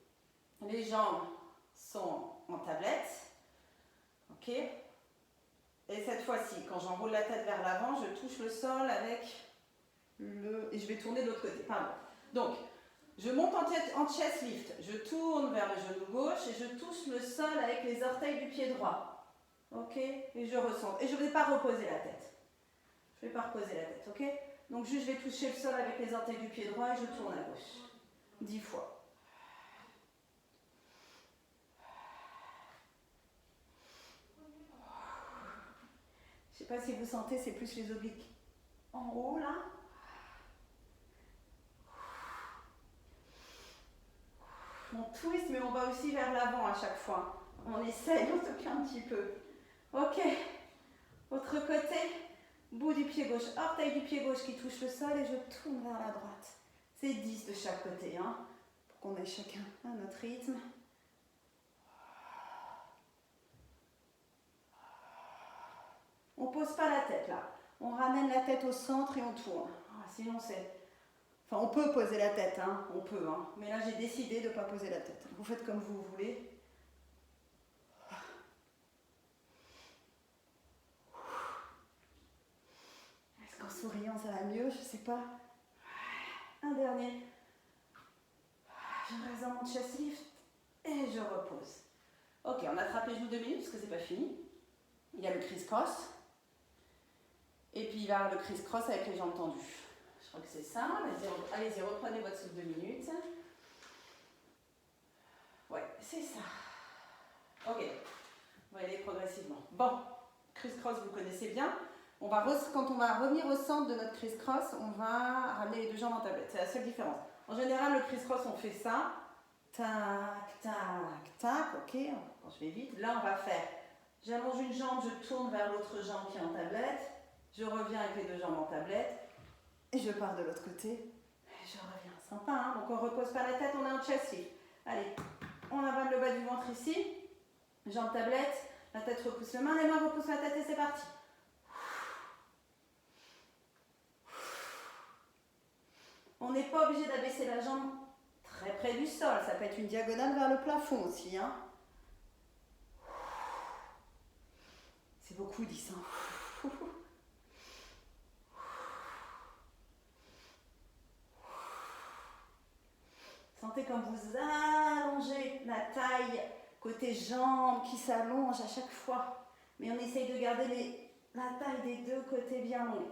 les jambes sont en tablette. Ok. Et cette fois-ci, quand j'enroule la tête vers l'avant, je touche le sol avec le... Et je vais tourner de l'autre côté, pardon. Donc, je monte en chest lift, je tourne vers le genou gauche et je touche le sol avec les orteils du pied droit. Ok. Et je ressens. Et je ne vais pas reposer la tête. Je ne vais pas reposer la tête, ok. Donc, juste, je vais toucher le sol avec les orteils du pied droit et je tourne à gauche. 10 fois. Je ne sais pas si vous sentez, c'est plus les obliques en haut là. On twist, mais on va aussi vers l'avant à chaque fois. On essaye, on se plaint un petit peu. Ok. Autre côté, bout du pied gauche, orteil du pied gauche qui touche le sol et je tourne vers la droite. C'est 10 de chaque côté, hein, pour qu'on ait chacun à notre rythme. On ne pose pas la tête là. On ramène la tête au centre et on tourne. Ah, sinon c'est... Enfin, on peut poser la tête, hein, on peut, hein. Mais là j'ai décidé de ne pas poser la tête. Vous faites comme vous voulez. Est-ce qu'en souriant ça va mieux? Je ne sais pas. Un dernier. Je reste dans mon chest lift et je repose. Ok, on attrape les genoux 2 minutes parce que c'est pas fini. Il y a le criss-cross. Et puis il va y avoir le criss-cross avec les jambes tendues. Je crois que c'est ça. Allez-y, reprenez votre souffle 2 minutes. Ouais, c'est ça. Ok, on va y aller progressivement. Bon, criss-cross, vous connaissez bien. Quand on va revenir au centre de notre criss-cross, on va ramener les 2 jambes en tablette. C'est la seule différence. En général, le criss-cross, on fait ça. Tac, tac, tac. Ok, quand je vais vite. Là, on va faire. J'allonge une jambe, je tourne vers l'autre jambe qui est en tablette. Je reviens avec les 2 jambes en tablette. Et je pars de l'autre côté. Et je reviens. Sympa, hein? Donc, on ne repose pas la tête, on est en chest lift. Allez, on avale le bas du ventre ici. Jambes tablette. La tête repousse les mains, les mains repoussent la tête et c'est parti. On n'est pas obligé d'abaisser la jambe très près du sol. Ça peut être une diagonale vers le plafond aussi. Hein. C'est beaucoup 10. Hein. Sentez comme vous allongez la taille côté jambes qui s'allonge à chaque fois. Mais on essaye de garder la taille des 2 côtés bien longs.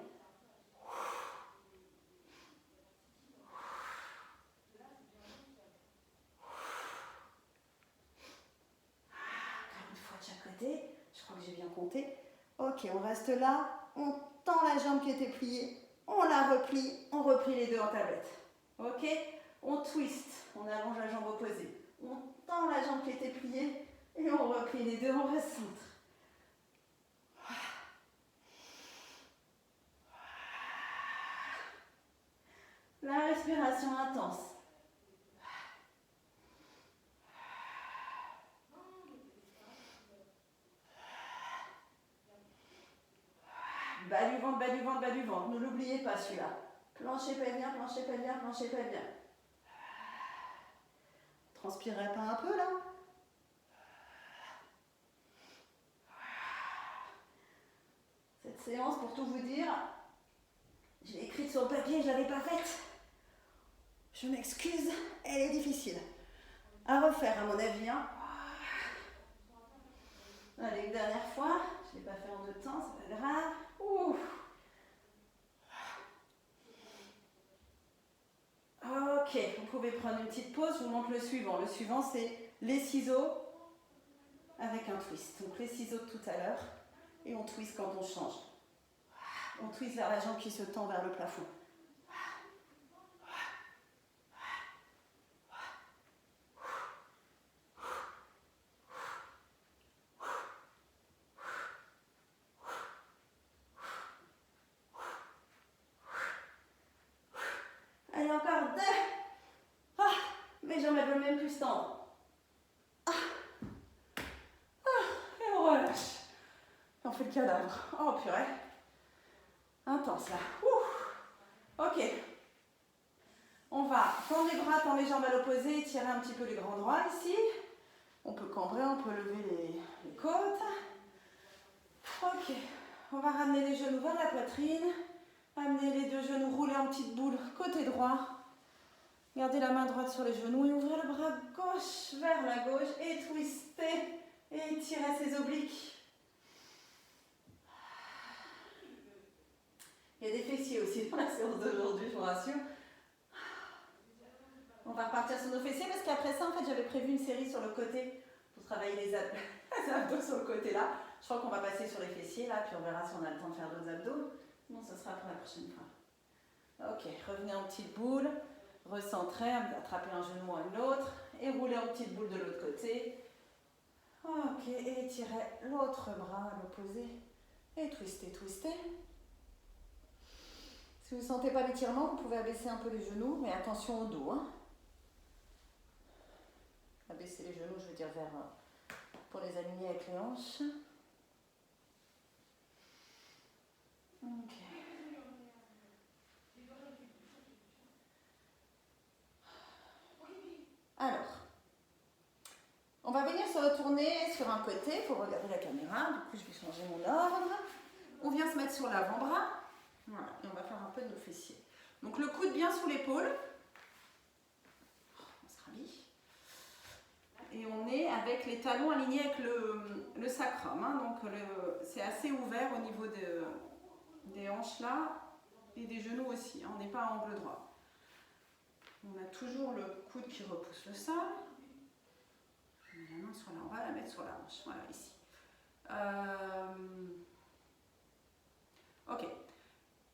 Une fois de chaque côté. Je crois que j'ai bien compté. Ok, on reste là. On tend la jambe qui était pliée. On la replie, on replie les deux en tablette. Ok? On twist, on allonge la jambe opposée. On tend la jambe qui était pliée et on replie les deux, on recentre. La respiration intense. Bas du ventre, bas du ventre, bas du ventre. Ne l'oubliez pas celui-là. Plancher pelvien, plancher pelvien, plancher pelvien. Transpirez pas un peu là? Cette séance, pour tout vous dire, je l'ai écrite sur le papier, je ne l'avais pas faite. Je m'excuse, elle est difficile. À refaire à mon avis. Hein. Allez, une dernière fois. Je ne l'ai pas fait en 2 temps, c'est pas grave. Ouh. Ok, vous pouvez prendre une petite pause, je vous montre le suivant. Le suivant, c'est les ciseaux avec un twist. Donc les ciseaux de tout à l'heure et on twist quand on change. On twist vers la jambe qui se tend vers le plafond. Allez, encore 2. Ah, mes jambes elles veulent même plus se tendre. Et on relâche. Et on fait le cadavre. Oh purée. Intense là. Ouh. Ok. On va tendre les bras, tendre les jambes à l'opposé, tirer un petit peu les grands droits ici. On peut cambrer, on peut lever les côtes. Ok. On va ramener les genoux vers la poitrine. Amener les 2 genoux, rouler en petite boule côté droit. Gardez la main droite sur les genoux et ouvrez le bras gauche vers la gauche et twistez et tirez ses obliques. Il y a des fessiers aussi dans la séance d'aujourd'hui, je vous rassure. On va repartir sur nos fessiers parce qu'après ça, en fait, j'avais prévu une série sur le côté pour travailler les abdos sur le côté là. Je crois qu'on va passer sur les fessiers là, puis on verra si on a le temps de faire d'autres abdos. Non, ce sera pour la prochaine fois. Ok, revenez en petite boule, recentrez, attrapez un genou à l'autre et roulez en petite boule de l'autre côté. Ok, et étirez l'autre bras à l'opposé et twistez, twistez. Si vous ne sentez pas l'étirement, vous pouvez abaisser un peu les genoux, mais attention au dos. Hein. Abaisser les genoux, je veux dire vers pour les aligner avec les hanches. Ok. Alors, on va venir se retourner sur un côté pour regarder la caméra. Du coup, je vais changer mon ordre. On vient se mettre sur l'avant-bras. Voilà, et on va faire un peu de nos fessiers. Donc le coude bien sous l'épaule. On se rhabille. Et on est avec les talons alignés avec le sacrum. Hein. Donc c'est assez ouvert au niveau des hanches là et des genoux aussi. Hein. On n'est pas à angle droit. On a toujours le coude qui repousse le sol. Je mets la main sur là, on va la mettre sur la hanche. Voilà, ici. Ok.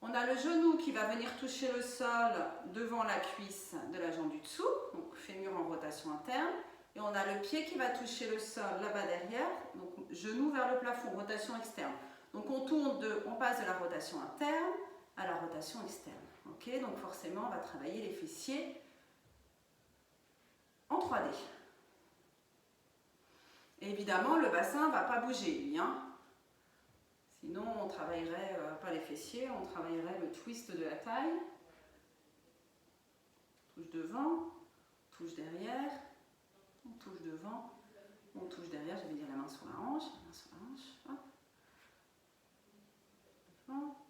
On a le genou qui va venir toucher le sol devant la cuisse de la jambe du dessous, donc fémur en rotation interne. Et on a le pied qui va toucher le sol là-bas derrière, donc genou vers le plafond, rotation externe. Donc on passe de la rotation interne à la rotation externe. Ok, donc forcément on va travailler les fessiers en 3D. Et évidemment le bassin ne va pas bouger lui. Hein. Sinon, on ne travaillerait pas les fessiers, on travaillerait le twist de la taille. Touche devant, touche derrière, on touche devant, on touche derrière, j'allais dire la main sur la hanche, hop. Devant.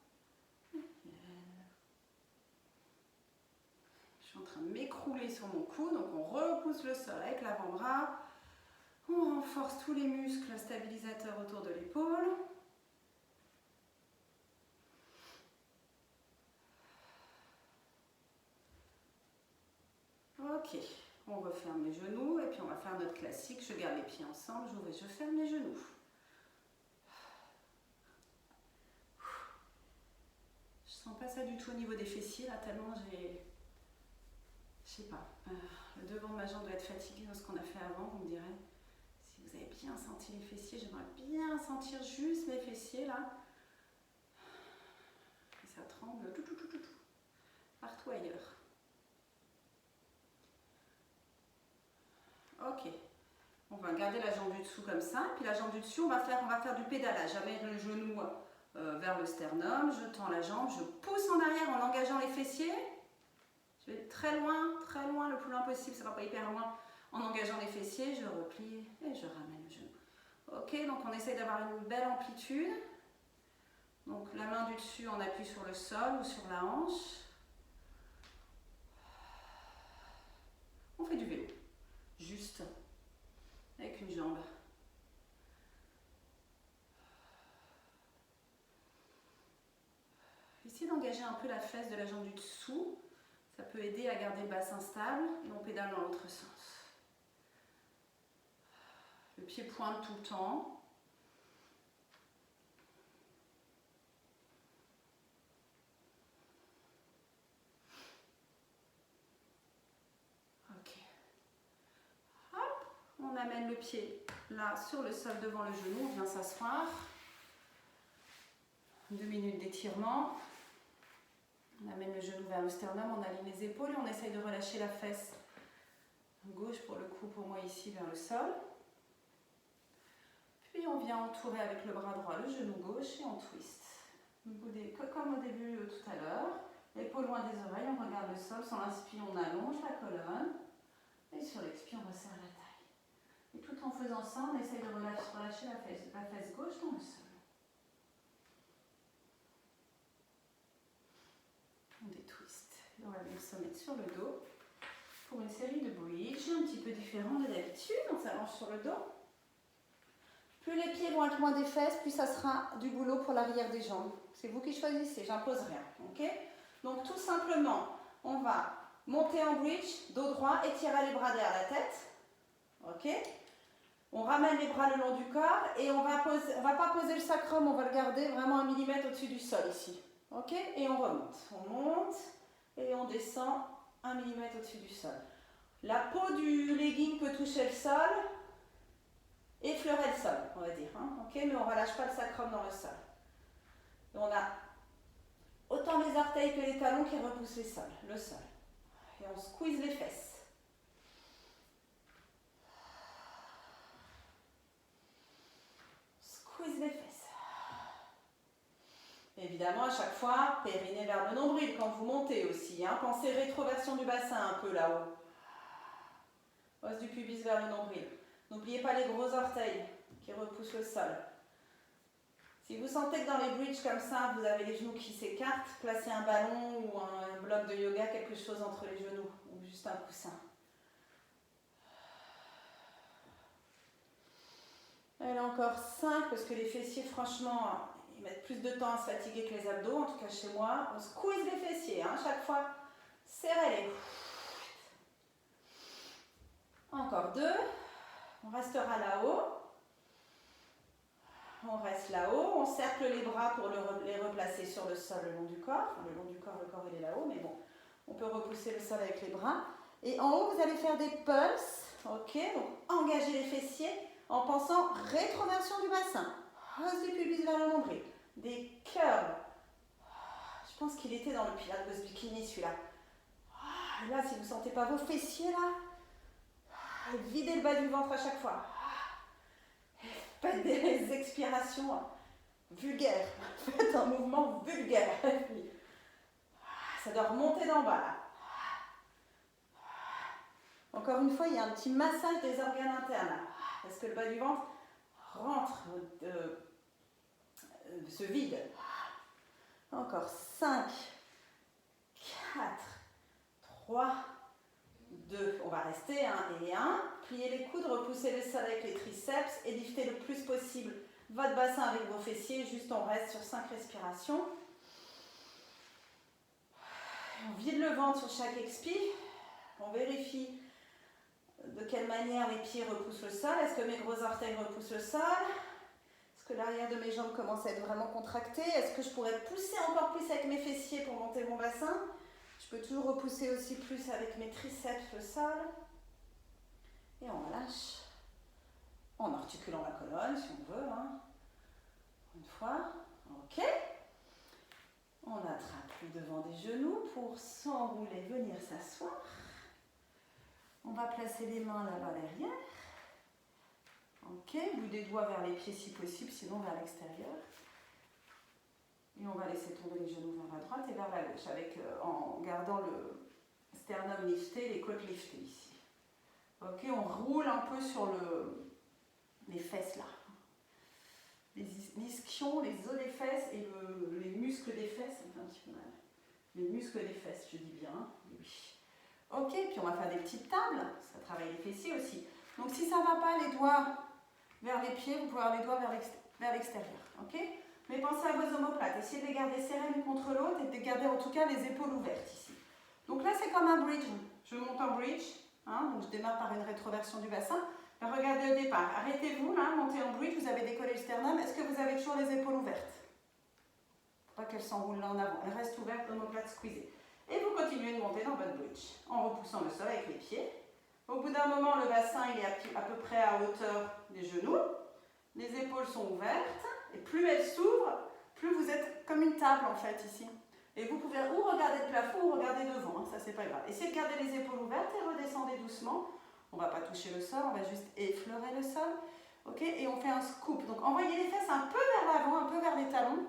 Je suis en train de m'écrouler sur mon cou, donc on repousse le sol avec l'avant-bras. On renforce tous les muscles stabilisateurs autour de l'épaule. Ok, on referme les genoux et puis on va faire notre classique. Je garde les pieds ensemble, j'ouvre et je ferme les genoux. Je sens pas ça du tout au niveau des fessiers, là, tellement j'ai... Je sais pas, le devant de ma jambe doit être fatigué dans ce qu'on a fait avant, vous me direz. Si vous avez bien senti les fessiers, j'aimerais bien sentir juste mes fessiers, là. Et ça tremble tout, partout ailleurs. Ok. On va garder la jambe du dessous comme ça, puis la jambe du dessus, on va faire du pédalage. J'amène le genou vers le sternum, je tends la jambe, je pousse en arrière en engageant les fessiers. Je vais très loin, le plus loin possible, ça ne va pas hyper loin. En engageant les fessiers, je replie et je ramène le genou. Ok, donc on essaye d'avoir une belle amplitude. Donc la main du dessus, on appuie sur le sol ou sur la hanche. On fait du vélo, juste. Avec une jambe. Essayez d'engager un peu la fesse de la jambe du dessous. Ça peut aider à garder le bassin stable et on pédale dans l'autre sens. Le pied pointe tout le temps. Ok. Hop, on amène le pied là sur le sol devant le genou, on vient s'asseoir. 2 minutes d'étirement. On amène le genou vers le sternum, on aligne les épaules et on essaye de relâcher la fesse gauche pour le coup, pour moi ici vers le sol. Puis on vient entourer avec le bras droit le genou gauche et on twist. Comme au début tout à l'heure, l'épaule loin des oreilles, on regarde le sol, sur l'inspire on allonge la colonne et sur l'expire on resserre la taille. Et tout en faisant ça, on essaye de relâcher la fesse gauche dans le sol. On détwist. Et on va venir se mettre sur le dos pour une série de bridges un petit peu différents de d'habitude. On s'allonge sur le dos. Plus les pieds vont être loin des fesses, plus ça sera du boulot pour l'arrière des jambes. C'est vous qui choisissez, j'impose rien. Okay, donc tout simplement, on va monter en bridge, dos droit, étirer les bras derrière la tête. Okay, on ramène les bras le long du corps et on va pas poser le sacrum, on va le garder vraiment 1 mm au-dessus du sol ici. Ok, et on remonte. On monte et on descend 1 mm au-dessus du sol. La peau du legging peut toucher le sol, effleurer le sol, on va dire. Hein, ok, mais on ne relâche pas le sacrum dans le sol. Et on a autant les orteils que les talons qui repoussent le sol. Et on squeeze les fesses. Squeeze les fesses. Évidemment, à chaque fois, périnée vers le nombril quand vous montez aussi. Hein. Pensez rétroversion du bassin un peu là-haut. Os du pubis vers le nombril. N'oubliez pas les gros orteils qui repoussent le sol. Si vous sentez que dans les bridges comme ça, vous avez les genoux qui s'écartent, placez un ballon ou un bloc de yoga, quelque chose entre les genoux, ou juste un coussin. Allez, encore 5, parce que les fessiers, franchement, ils mettent plus de temps à se fatiguer que les abdos, en tout cas chez moi. On squeeze les fessiers, hein, chaque fois. Serrez-les. Encore 2. On restera là-haut. On reste là-haut. On cercle les bras pour les replacer sur le sol le long du corps. Enfin, le long du corps, le corps il est là-haut, mais bon. On peut repousser le sol avec les bras. Et en haut, vous allez faire des pulses. Ok, donc engagez les fessiers en pensant rétroversion du bassin. Os du pubis vers le nombril. Des curls. Je pense qu'il était dans le pilates bikini celui-là. Là, si vous ne sentez pas vos fessiers là, videz le bas du ventre à chaque fois. Faites des expirations vulgaires. Faites un mouvement vulgaire. Ça doit remonter d'en bas là. Encore une fois, il y a un petit massage des organes internes là, parce que le bas du ventre rentre, se vide. Encore 5, 4, 3, 2. On va rester 1 et 1. Pliez les coudes, repoussez le sol avec les triceps et liftez le plus possible votre bassin avec vos fessiers. Juste on reste sur 5 respirations. On vide le ventre sur chaque expire. On vérifie de quelle manière les pieds repoussent le sol. Est-ce que mes gros orteils repoussent le sol? Est-ce que l'arrière de mes jambes commence à être vraiment contracté. Est-ce que je pourrais pousser encore plus avec mes fessiers pour monter mon bassin? Je peux toujours repousser aussi plus avec mes triceps le sol. Et on relâche. En articulant la colonne si on veut. Hein. Une fois. Ok. On attrape le devant des genoux pour s'enrouler, venir s'asseoir. On va placer les mains là-bas derrière. Ok, bout des doigts vers les pieds si possible, sinon vers l'extérieur. Et on va laisser tomber les genoux vers la droite et vers la gauche, en gardant le sternum lifté, les côtes liftées ici. Ok, on roule un peu sur les fesses là. Les ischions, les os des fesses et les muscles des fesses, ça me fait un petit peu mal. Les muscles des fesses, je dis bien, oui. Ok, puis on va faire des petites tables, ça travaille les fessiers aussi. Donc si ça ne va pas, les doigts vers les pieds, vous pouvez avoir les doigts vers l'extérieur, ok? Mais pensez à vos omoplates, essayez de les garder serrés l'une contre l'autre et de garder en tout cas les épaules ouvertes ici. Donc là c'est comme un bridge, je monte en bridge, hein, donc je démarre par une rétroversion du bassin. Là, regardez au départ, arrêtez-vous là, montez en bridge, vous avez décollé le sternum, est-ce que vous avez toujours les épaules ouvertes? Faut pas qu'elles s'enroulent là en avant, elles restent ouvertes, omoplate squeezée. Et vous continuez de monter dans votre bridge, en repoussant le sol avec les pieds. Au bout d'un moment, le bassin il est à peu près à hauteur des genoux. Les épaules sont ouvertes. Et plus elles s'ouvrent, plus vous êtes comme une table en fait ici. Et vous pouvez ou regarder le plafond ou regarder devant. Hein, ça, c'est pas grave. Essayez de garder les épaules ouvertes et redescendez doucement. On ne va pas toucher le sol, on va juste effleurer le sol. Ok, et on fait un scoop. Donc envoyez les fesses un peu vers l'avant, un peu vers les talons.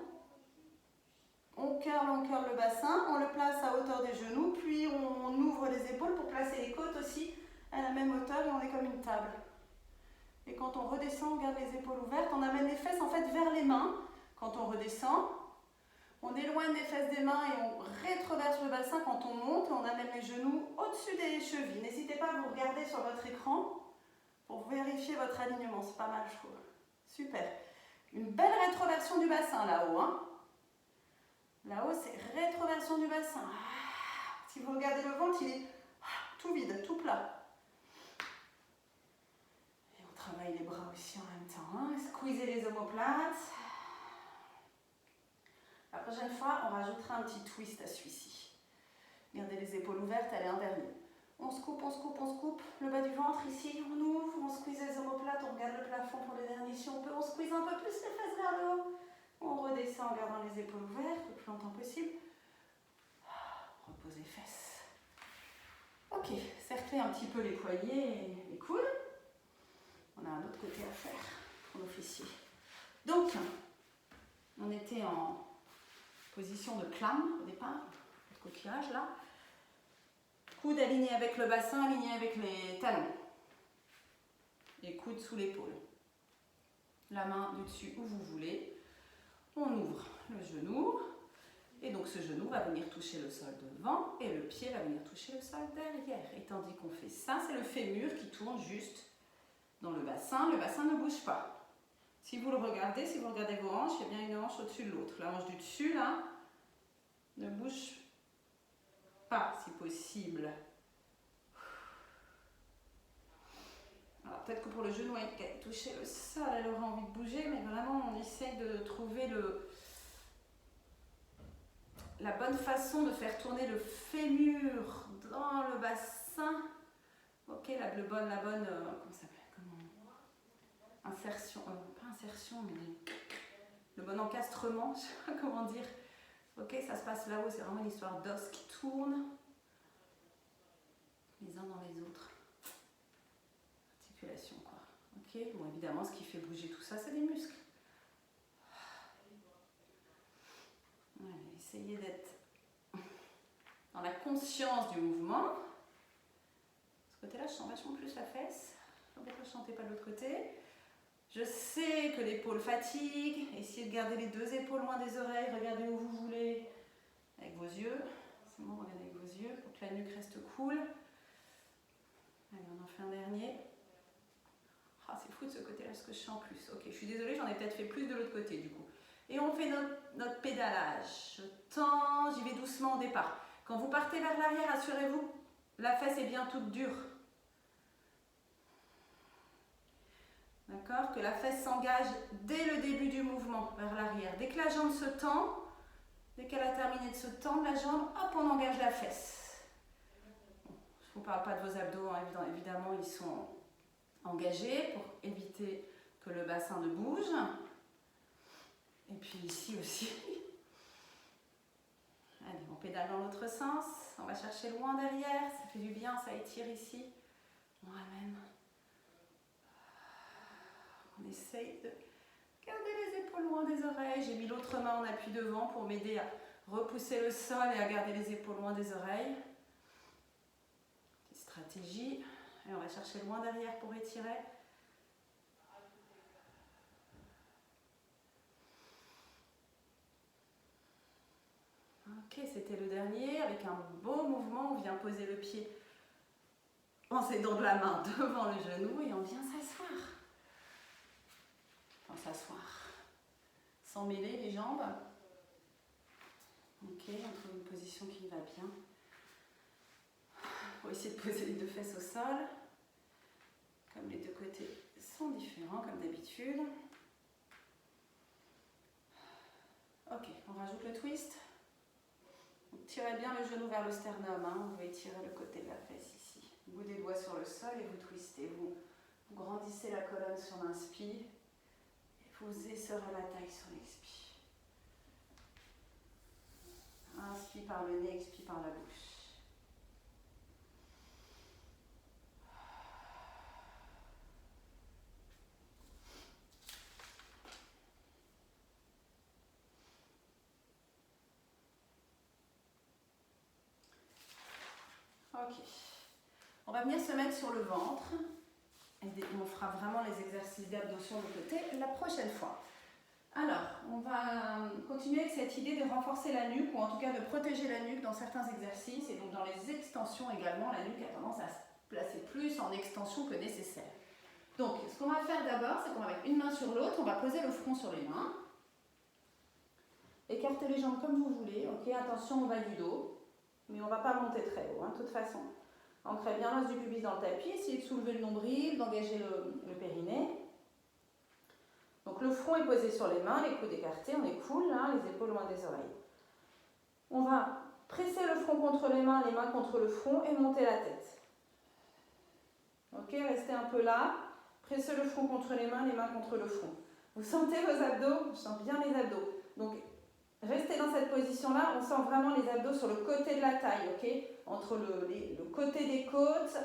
On curle le bassin, on le place à hauteur des genoux, puis on ouvre les épaules pour placer les côtes aussi à la même hauteur et on est comme une table. Et quand on redescend, on garde les épaules ouvertes, on amène les fesses en fait vers les mains. Quand on redescend, on éloigne les fesses des mains et on rétroverse le bassin. Quand on monte, on amène les genoux au-dessus des chevilles. N'hésitez pas à vous regarder sur votre écran pour vérifier votre alignement, c'est pas mal je trouve. Super. Une belle rétroversion du bassin là-haut. Hein. Là-haut, c'est rétroversion du bassin. Si vous regardez le ventre, il est tout vide, tout plat. Et on travaille les bras aussi en même temps. Hein. Squeezez les omoplates. La prochaine fois, on rajoutera un petit twist à celui-ci. Gardez les épaules ouvertes, allez, un dernier. On se coupe, on se coupe, on se coupe. Le bas du ventre ici, on ouvre, on squeeze les omoplates, on regarde le plafond pour le dernier si on peut. On squeeze un peu plus les fesses vers le haut. On redescend en gardant les épaules ouvertes le plus longtemps possible. Repose les fesses. Ok, cerclez un petit peu les poignets et les coudes. On a un autre côté à faire pour nos fessiers. Donc, on était en position de clam au départ, le coquillage là. Coude aligné avec le bassin, aligné avec les talons. Les coudes sous l'épaule. La main du dessus où vous voulez. On ouvre le genou. Et donc ce genou va venir toucher le sol devant et le pied va venir toucher le sol derrière. Et tandis qu'on fait ça, c'est le fémur qui tourne juste dans le bassin ne bouge pas. Si vous le regardez, si vous regardez vos hanches, il y a bien une hanche au-dessus de l'autre. La hanche du dessus, là, ne bouge pas, si possible. Alors peut-être que pour le genou, elle toucher le sol, elle aura envie de bouger, mais vraiment, on essaye de trouver la bonne façon de faire tourner le fémur dans le bassin. Ok, la bonne, comment ça s'appelle? Insertion, pas insertion, mais le bon encastrement, je sais pas comment dire. Ok, ça se passe là-haut, c'est vraiment une histoire d'os qui tournent les uns dans les autres. Articulation, quoi. Ok, bon, évidemment, ce qui fait bouger tout ça, c'est les muscles. Allez, essayez d'être dans la conscience du mouvement. De ce côté-là, je sens vachement plus la fesse. Pourquoi je ne sentais pas de l'autre côté? Je sais que l'épaule fatigue. Essayez de garder les deux épaules loin des oreilles. Regardez où vous voulez avec vos yeux. C'est bon, regardez avec vos yeux pour que la nuque reste cool. Allez, on en fait un dernier. Ah, c'est fou de ce côté-là, ce que je sens plus. Ok, je suis désolée, j'en ai peut-être fait plus de l'autre côté du coup. Et on fait notre pédalage. Je tends, j'y vais doucement au départ. Quand vous partez vers l'arrière, assurez-vous, la fesse est bien toute dure. D'accord? Que la fesse s'engage dès le début du mouvement vers l'arrière. Dès que la jambe se tend, dès qu'elle a terminé de se tendre la jambe, hop, on engage la fesse. Bon, je ne vous parle pas de vos abdos, hein, évidemment, ils sont engagés pour éviter que le bassin ne bouge. Et puis ici aussi. Allez, on pédale dans l'autre sens. On va chercher loin derrière. Ça fait du bien, ça étire ici. On ramène. On essaye de garder les épaules loin des oreilles. J'ai mis l'autre main en appui devant pour m'aider à repousser le sol et à garder les épaules loin des oreilles. Petite stratégie. Et on va chercher loin derrière pour étirer. Ok, c'était le dernier. Avec un beau mouvement, on vient poser le pied en s'aidant de la main devant le genou et on vient s'asseoir. Enfin, s'asseoir. Sans mêler les jambes. Ok, on trouve une position qui va bien. On va essayer de poser les deux fesses au sol. Comme les deux côtés sont différents, comme d'habitude. Ok, on rajoute le twist. Donc, tirez bien le genou vers le sternum. Hein. Vous pouvez tirer le côté de la fesse ici. Bout des doigts sur le sol et vous twistez. Vous grandissez la colonne sur l'inspire. Et vous essorez la taille sur l'expire. Inspire par le nez, expire par la bouche. Ok. On va venir se mettre sur le ventre. Et on fera vraiment les exercices d'abduction de côté la prochaine fois. Alors, on va continuer avec cette idée de renforcer la nuque, ou en tout cas de protéger la nuque dans certains exercices, et donc dans les extensions également, la nuque a tendance à se placer plus en extension que nécessaire. Donc, ce qu'on va faire d'abord, c'est qu'on va mettre une main sur l'autre, on va poser le front sur les mains, écartez les jambes comme vous voulez, ok, attention, on va du dos, mais on ne va pas monter très haut, hein, de toute façon. Ancrez bien l'os du pubis dans le tapis, essayez de soulever le nombril, d'engager le périnée. Donc le front est posé sur les mains, les coudes écartés, on est cool, hein, les épaules loin des oreilles. On va presser le front contre les mains contre le front et monter la tête. Ok, restez un peu là, pressez le front contre les mains contre le front. Vous sentez vos abdos? Je sens bien les abdos. Donc restez dans cette position-là, on sent vraiment les abdos sur le côté de la taille, ok, entre le côté des côtes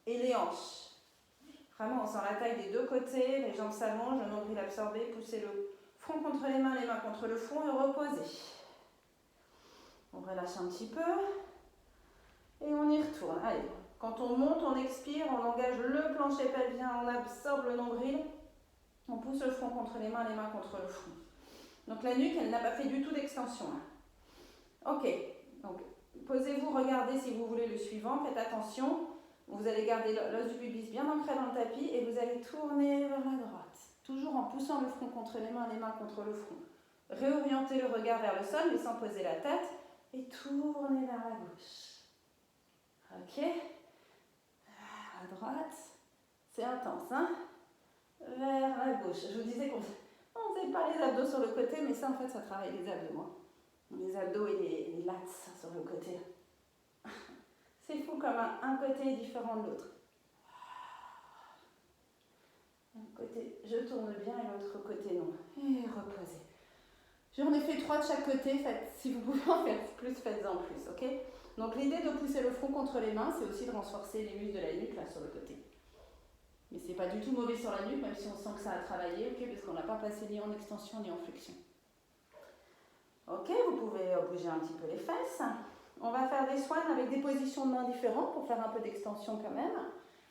et les hanches. Vraiment, on sent la taille des deux côtés, les jambes s'allongent, le nombril absorbé, poussez le front contre les mains contre le front et reposez. On relâche un petit peu et on y retourne. Allez, quand on monte, on expire, on engage le plancher pelvien, on absorbe le nombril, on pousse le front contre les mains contre le front. Donc la nuque, elle n'a pas fait du tout d'extension. Hein. Ok, donc posez-vous, regardez si vous voulez le suivant, faites attention. Vous allez garder l'os du pubis bien ancré dans le tapis et vous allez tourner vers la droite. Toujours en poussant le front contre les mains contre le front. Réorientez le regard vers le sol mais sans poser la tête et tournez vers la gauche. Ok. À droite. C'est intense, hein. Vers la gauche. Je vous disais qu'on ne faisait pas les abdos sur le côté, mais ça en fait ça travaille les abdos. Hein. Les abdos et les lats sur le côté. C'est fou comme un côté est différent de l'autre. Un côté, je tourne bien et l'autre côté non. Et reposez. J'en ai fait 3 de chaque côté. Si vous pouvez en faire plus, faites-en plus. Ok. Donc l'idée de pousser le front contre les mains, c'est aussi de renforcer les muscles de la nuque là sur le côté. Mais c'est pas du tout mauvais sur la nuque, même si on sent que ça a travaillé, ok, parce qu'on n'a pas passé ni en extension ni en flexion. Ok, vous pouvez bouger un petit peu les fesses. On va faire des swans avec des positions de mains différentes pour faire un peu d'extension quand même.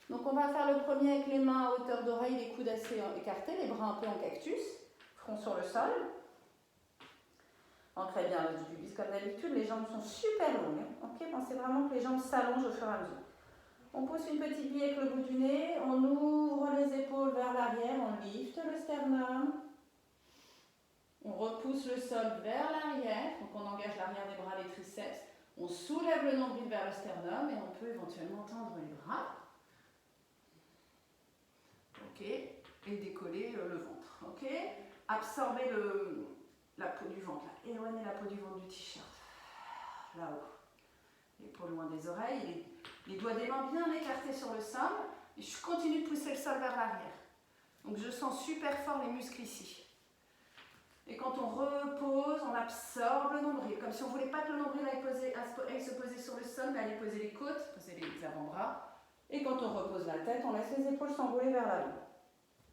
Donc on va faire le premier avec les mains à hauteur d'oreille, les coudes assez écartés, les bras un peu en cactus, front sur le sol. Ancrez bien l'os du pubis comme d'habitude, les jambes sont super longues. Ok, pensez vraiment que les jambes s'allongent au fur et à mesure. On pousse une petite bille avec le bout du nez, on ouvre les épaules vers l'arrière, on lifte le sternum. On repousse le sol vers l'arrière, donc on engage l'arrière des bras, les triceps. On soulève le nombril vers le sternum et on peut éventuellement tendre les bras. Ok. et décoller le ventre. Ok? Absorbez la peau du ventre. Là. Éloignez la peau du ventre du t-shirt. Là-haut. L'épaule loin des oreilles. Les doigts des mains bien écartés sur le sol. Et je continue de pousser le sol vers l'arrière. Donc je sens super fort les muscles ici. Et quand on repose, on absorbe le nombril. Comme si on ne voulait pas que le nombril aille se poser sur le sol, mais aller poser les côtes, poser les avant-bras. Et quand on repose la tête, on laisse les épaules s'enrouler vers l'avant.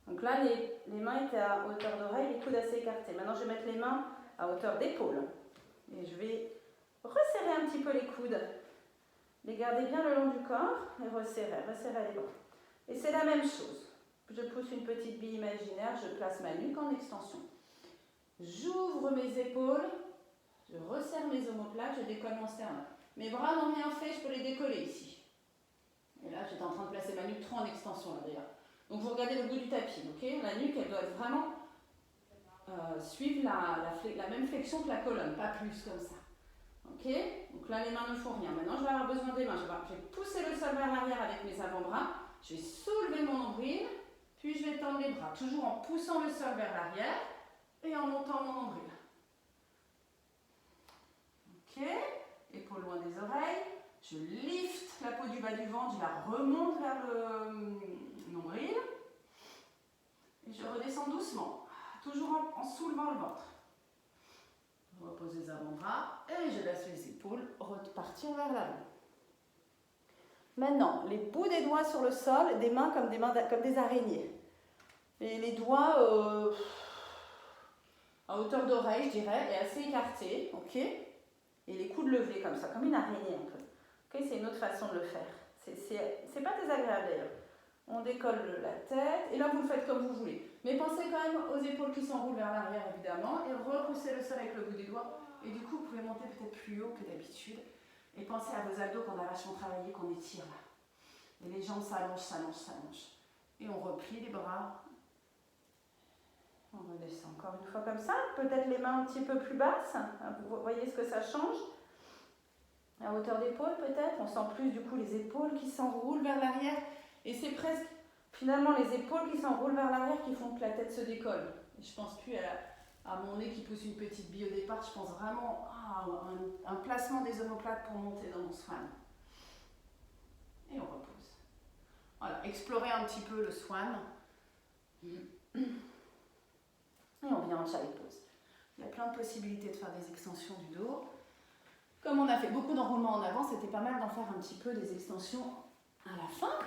Donc là, les mains étaient à hauteur d'oreille, les coudes assez écartés. Maintenant, je vais mettre les mains à hauteur d'épaule. Et je vais resserrer un petit peu les coudes. Les garder bien le long du corps et resserrer les bras. Et c'est la même chose. Je pousse une petite bille imaginaire, je place ma nuque en extension. J'ouvre mes épaules, je resserre mes omoplates, je décolle mon sternum. Mes bras n'ont rien fait, je peux les décoller ici. Et là, j'étais en train de placer ma nuque trop en extension là d'ailleurs. Donc vous regardez le bout du tapis, ok? La nuque, elle doit être vraiment suivre la même flexion que la colonne, pas plus comme ça. Ok? Donc là, les mains ne font rien. Maintenant, je vais avoir besoin des mains. Je vais pousser le sol vers l'arrière avec mes avant-bras. Je vais soulever mon nombril, puis je vais tendre les bras, toujours en poussant le sol vers l'arrière et en montant mon nombril. Ok? Épaules loin des oreilles. Je lift la peau du bas du ventre, je la remonte vers le nombril. Et je redescends doucement, toujours en soulevant le ventre. Je repose les avant-bras et je laisse les épaules repartir vers l'avant. Maintenant, les bouts des doigts sur le sol, des mains comme des araignées. Et les doigts à hauteur d'oreille, je dirais, et assez écartés, ok? Et les coudes levés comme ça, comme une araignée un peu. Ok, c'est une autre façon de le faire. C'est pas désagréable d'ailleurs. On décolle la tête, et là vous le faites comme vous voulez. Mais pensez quand même aux épaules qui s'enroulent vers l'arrière évidemment, et repoussez le sol avec le bout des doigts. Et du coup, vous pouvez monter peut-être plus haut que d'habitude. Et pensez à vos abdos qu'on a vachement travaillé, qu'on étire là. Et les jambes s'allongent. Et on replie les bras. On redescend encore une fois comme ça. Peut-être les mains un petit peu plus basses. Vous voyez ce que ça change? À hauteur d'épaule peut-être. On sent plus du coup les épaules qui s'enroulent vers l'arrière. Et c'est presque finalement les épaules qui s'enroulent vers l'arrière qui font que la tête se décolle. Et je pense plus à mon nez qui pousse une petite bille au départ. Je pense vraiment à un placement des omoplates pour monter dans mon swan. Et on repose. Voilà, explorez un petit peu le swan. Et on vient en child pose. Il y a plein de possibilités de faire des extensions du dos. Comme on a fait beaucoup d'enroulements en avant, c'était pas mal d'en faire un petit peu des extensions à la fin.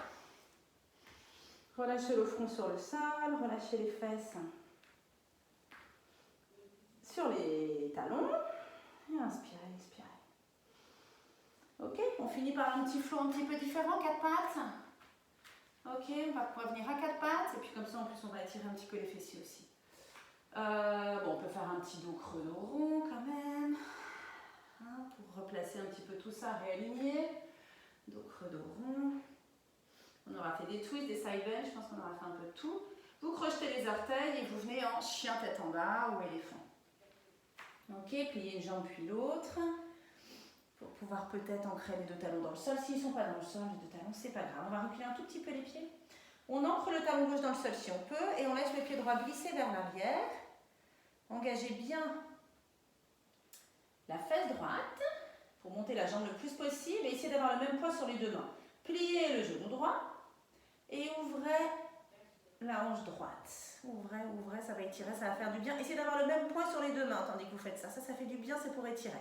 Relâchez le front sur le sol, relâchez les fesses sur les talons. Et inspirez, expirez. Ok, on finit par un petit flow un petit peu différent, 4 pattes. Ok, on va pouvoir venir à 4 pattes. Et puis comme ça, en plus, on va étirer un petit peu les fessiers aussi. Bon, on peut faire un petit dos creux, dos rond quand même. Hein, pour replacer un petit peu tout ça, réaligner. Dos creux, dos rond. On aura fait des twists, des side bends, je pense qu'on aura fait un peu de tout. Vous crochetez les orteils et vous venez en chien tête en bas ou éléphant. Ok, pliez une jambe puis l'autre. Pour pouvoir peut-être ancrer les deux talons dans le sol. S'ils ne sont pas dans le sol, les deux talons, c'est pas grave. On va reculer un tout petit peu les pieds. On ancre le talon gauche dans le sol si on peut et on laisse le pied droit glisser vers l'arrière. Engagez bien la fesse droite pour monter la jambe le plus possible et essayez d'avoir le même poids sur les deux mains. Pliez le genou droit et ouvrez la hanche droite. Ouvrez, ça va étirer, ça va faire du bien. Essayez d'avoir le même poids sur les deux mains tandis que vous faites ça. Ça fait du bien, c'est pour étirer.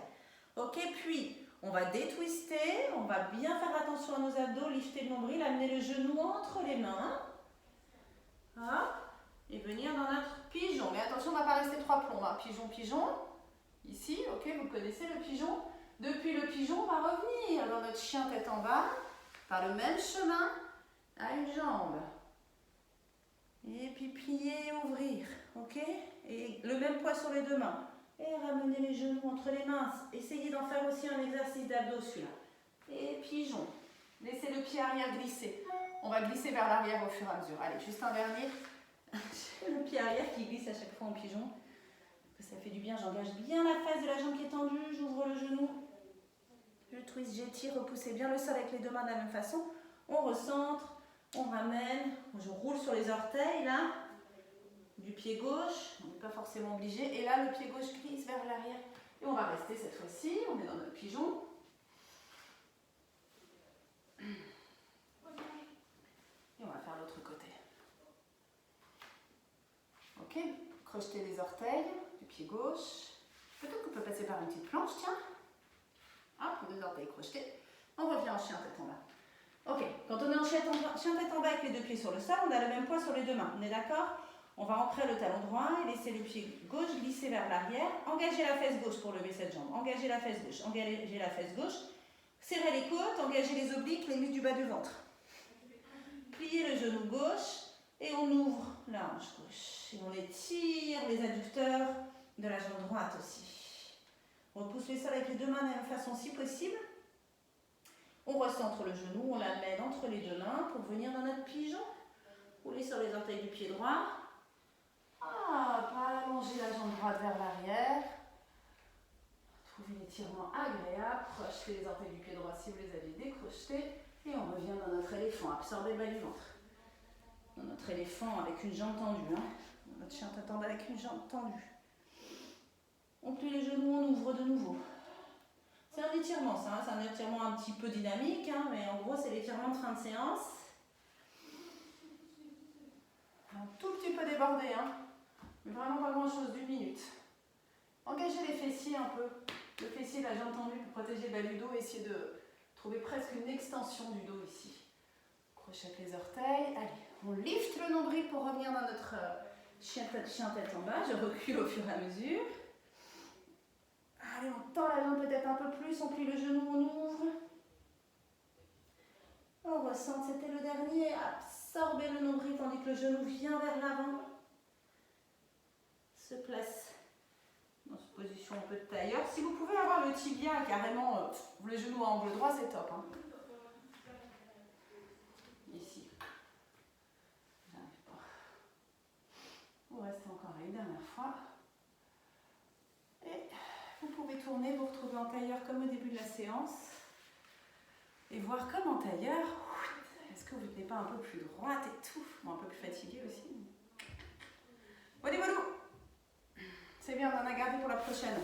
Ok, puis on va détwister, on va bien faire attention à nos abdos, lifter le nombril, amener le genou entre les mains. Hop, et venir dans notre pigeon. Mais attention, on ne va pas rester trois plombs. Hein. Pigeon, pigeon. Ici, ok, vous connaissez le pigeon. Depuis le pigeon, on va revenir dans notre chien tête en bas, par le même chemin, à une jambe. Et puis plier et ouvrir, ok? Et le même poids sur les deux mains. Et ramener les genoux entre les mains. Essayez d'en faire aussi un exercice d'abdos celui-là. Et pigeon. Laissez le pied arrière glisser. On va glisser vers l'arrière au fur et à mesure. Allez, juste un dernier. Le pied arrière qui glisse à chaque fois en pigeon. Ça fait du bien. J'engage bien la face de la jambe qui est tendue. J'ouvre le genou. Je twist, j'étire. Repoussez bien le sol avec les deux mains de la même façon. On recentre. On ramène. Je roule sur les orteils là. du pied gauche, on n'est pas forcément obligé. Et là, le pied gauche glisse vers l'arrière. Et on va rester cette fois-ci, on est dans notre pigeon. Et on va faire l'autre côté. Ok, crochetez les orteils du pied gauche. Peut-être qu'on peut passer par une petite planche, tiens. Hop, 2 orteils crochetés. On revient en chien tête en bas. Ok, quand on est en chien tête en bas avec les 2 pieds sur le sol, on a le même poids sur les 2 mains. On est d'accord? On va ancrer le talon droit et laisser le pied gauche glisser vers l'arrière. Engagez la fesse gauche pour lever cette jambe. Engagez la fesse gauche, engagez la fesse gauche. Serrez les côtes, engagez les obliques, les muscles du bas du ventre. Pliez le genou gauche et on ouvre la hanche gauche. Et on étire les adducteurs de la jambe droite aussi. On repousse les sols avec les 2 mains de la même façon si possible. On recentre le genou, on l'amène entre les 2 mains pour venir dans notre pigeon. Roulez sur les orteils du pied droit. Allongez la jambe droite vers l'arrière. Trouvez l'étirement agréable. Crochetez les orteils du pied droit si vous les aviez décrochetés. Et on revient dans notre éléphant. Absorbez le bas du ventre. Dans notre éléphant avec une jambe tendue. Notre chien tête en bas avec une jambe tendue. On plie les genoux, on ouvre de nouveau. C'est un étirement, ça. C'est un étirement un petit peu dynamique, mais en gros, c'est l'étirement de fin de séance. Un tout petit peu débordé, mais vraiment pas grand-chose, d'1 minute. Engagez les fessiers un peu. Le fessier, la jambe tendue pour protéger le bas du dos. Essayez de trouver presque une extension du dos ici. Crochette les orteils. Allez, on lift le nombril pour revenir dans notre chien tête en bas. Je recule au fur et à mesure. Allez, on tend la jambe peut-être un peu plus. On plie le genou, on ouvre. On ressent, c'était le dernier. Absorbez le nombril tandis que le genou vient vers l'avant. Se place dans cette position un peu de tailleur. Si vous pouvez avoir le tibia carrément, le genou à angle droit, c'est top. Ici. J'arrive pas. On reste encore une dernière fois. Et vous pouvez tourner, vous retrouver en tailleur comme au début de la séance. Et voir comme en tailleur, est-ce que vous n'êtes pas un peu plus droite et tout, bon, un peu plus fatigué aussi. Voilà, voilà. C'est bien, on en a gardé pour la prochaine.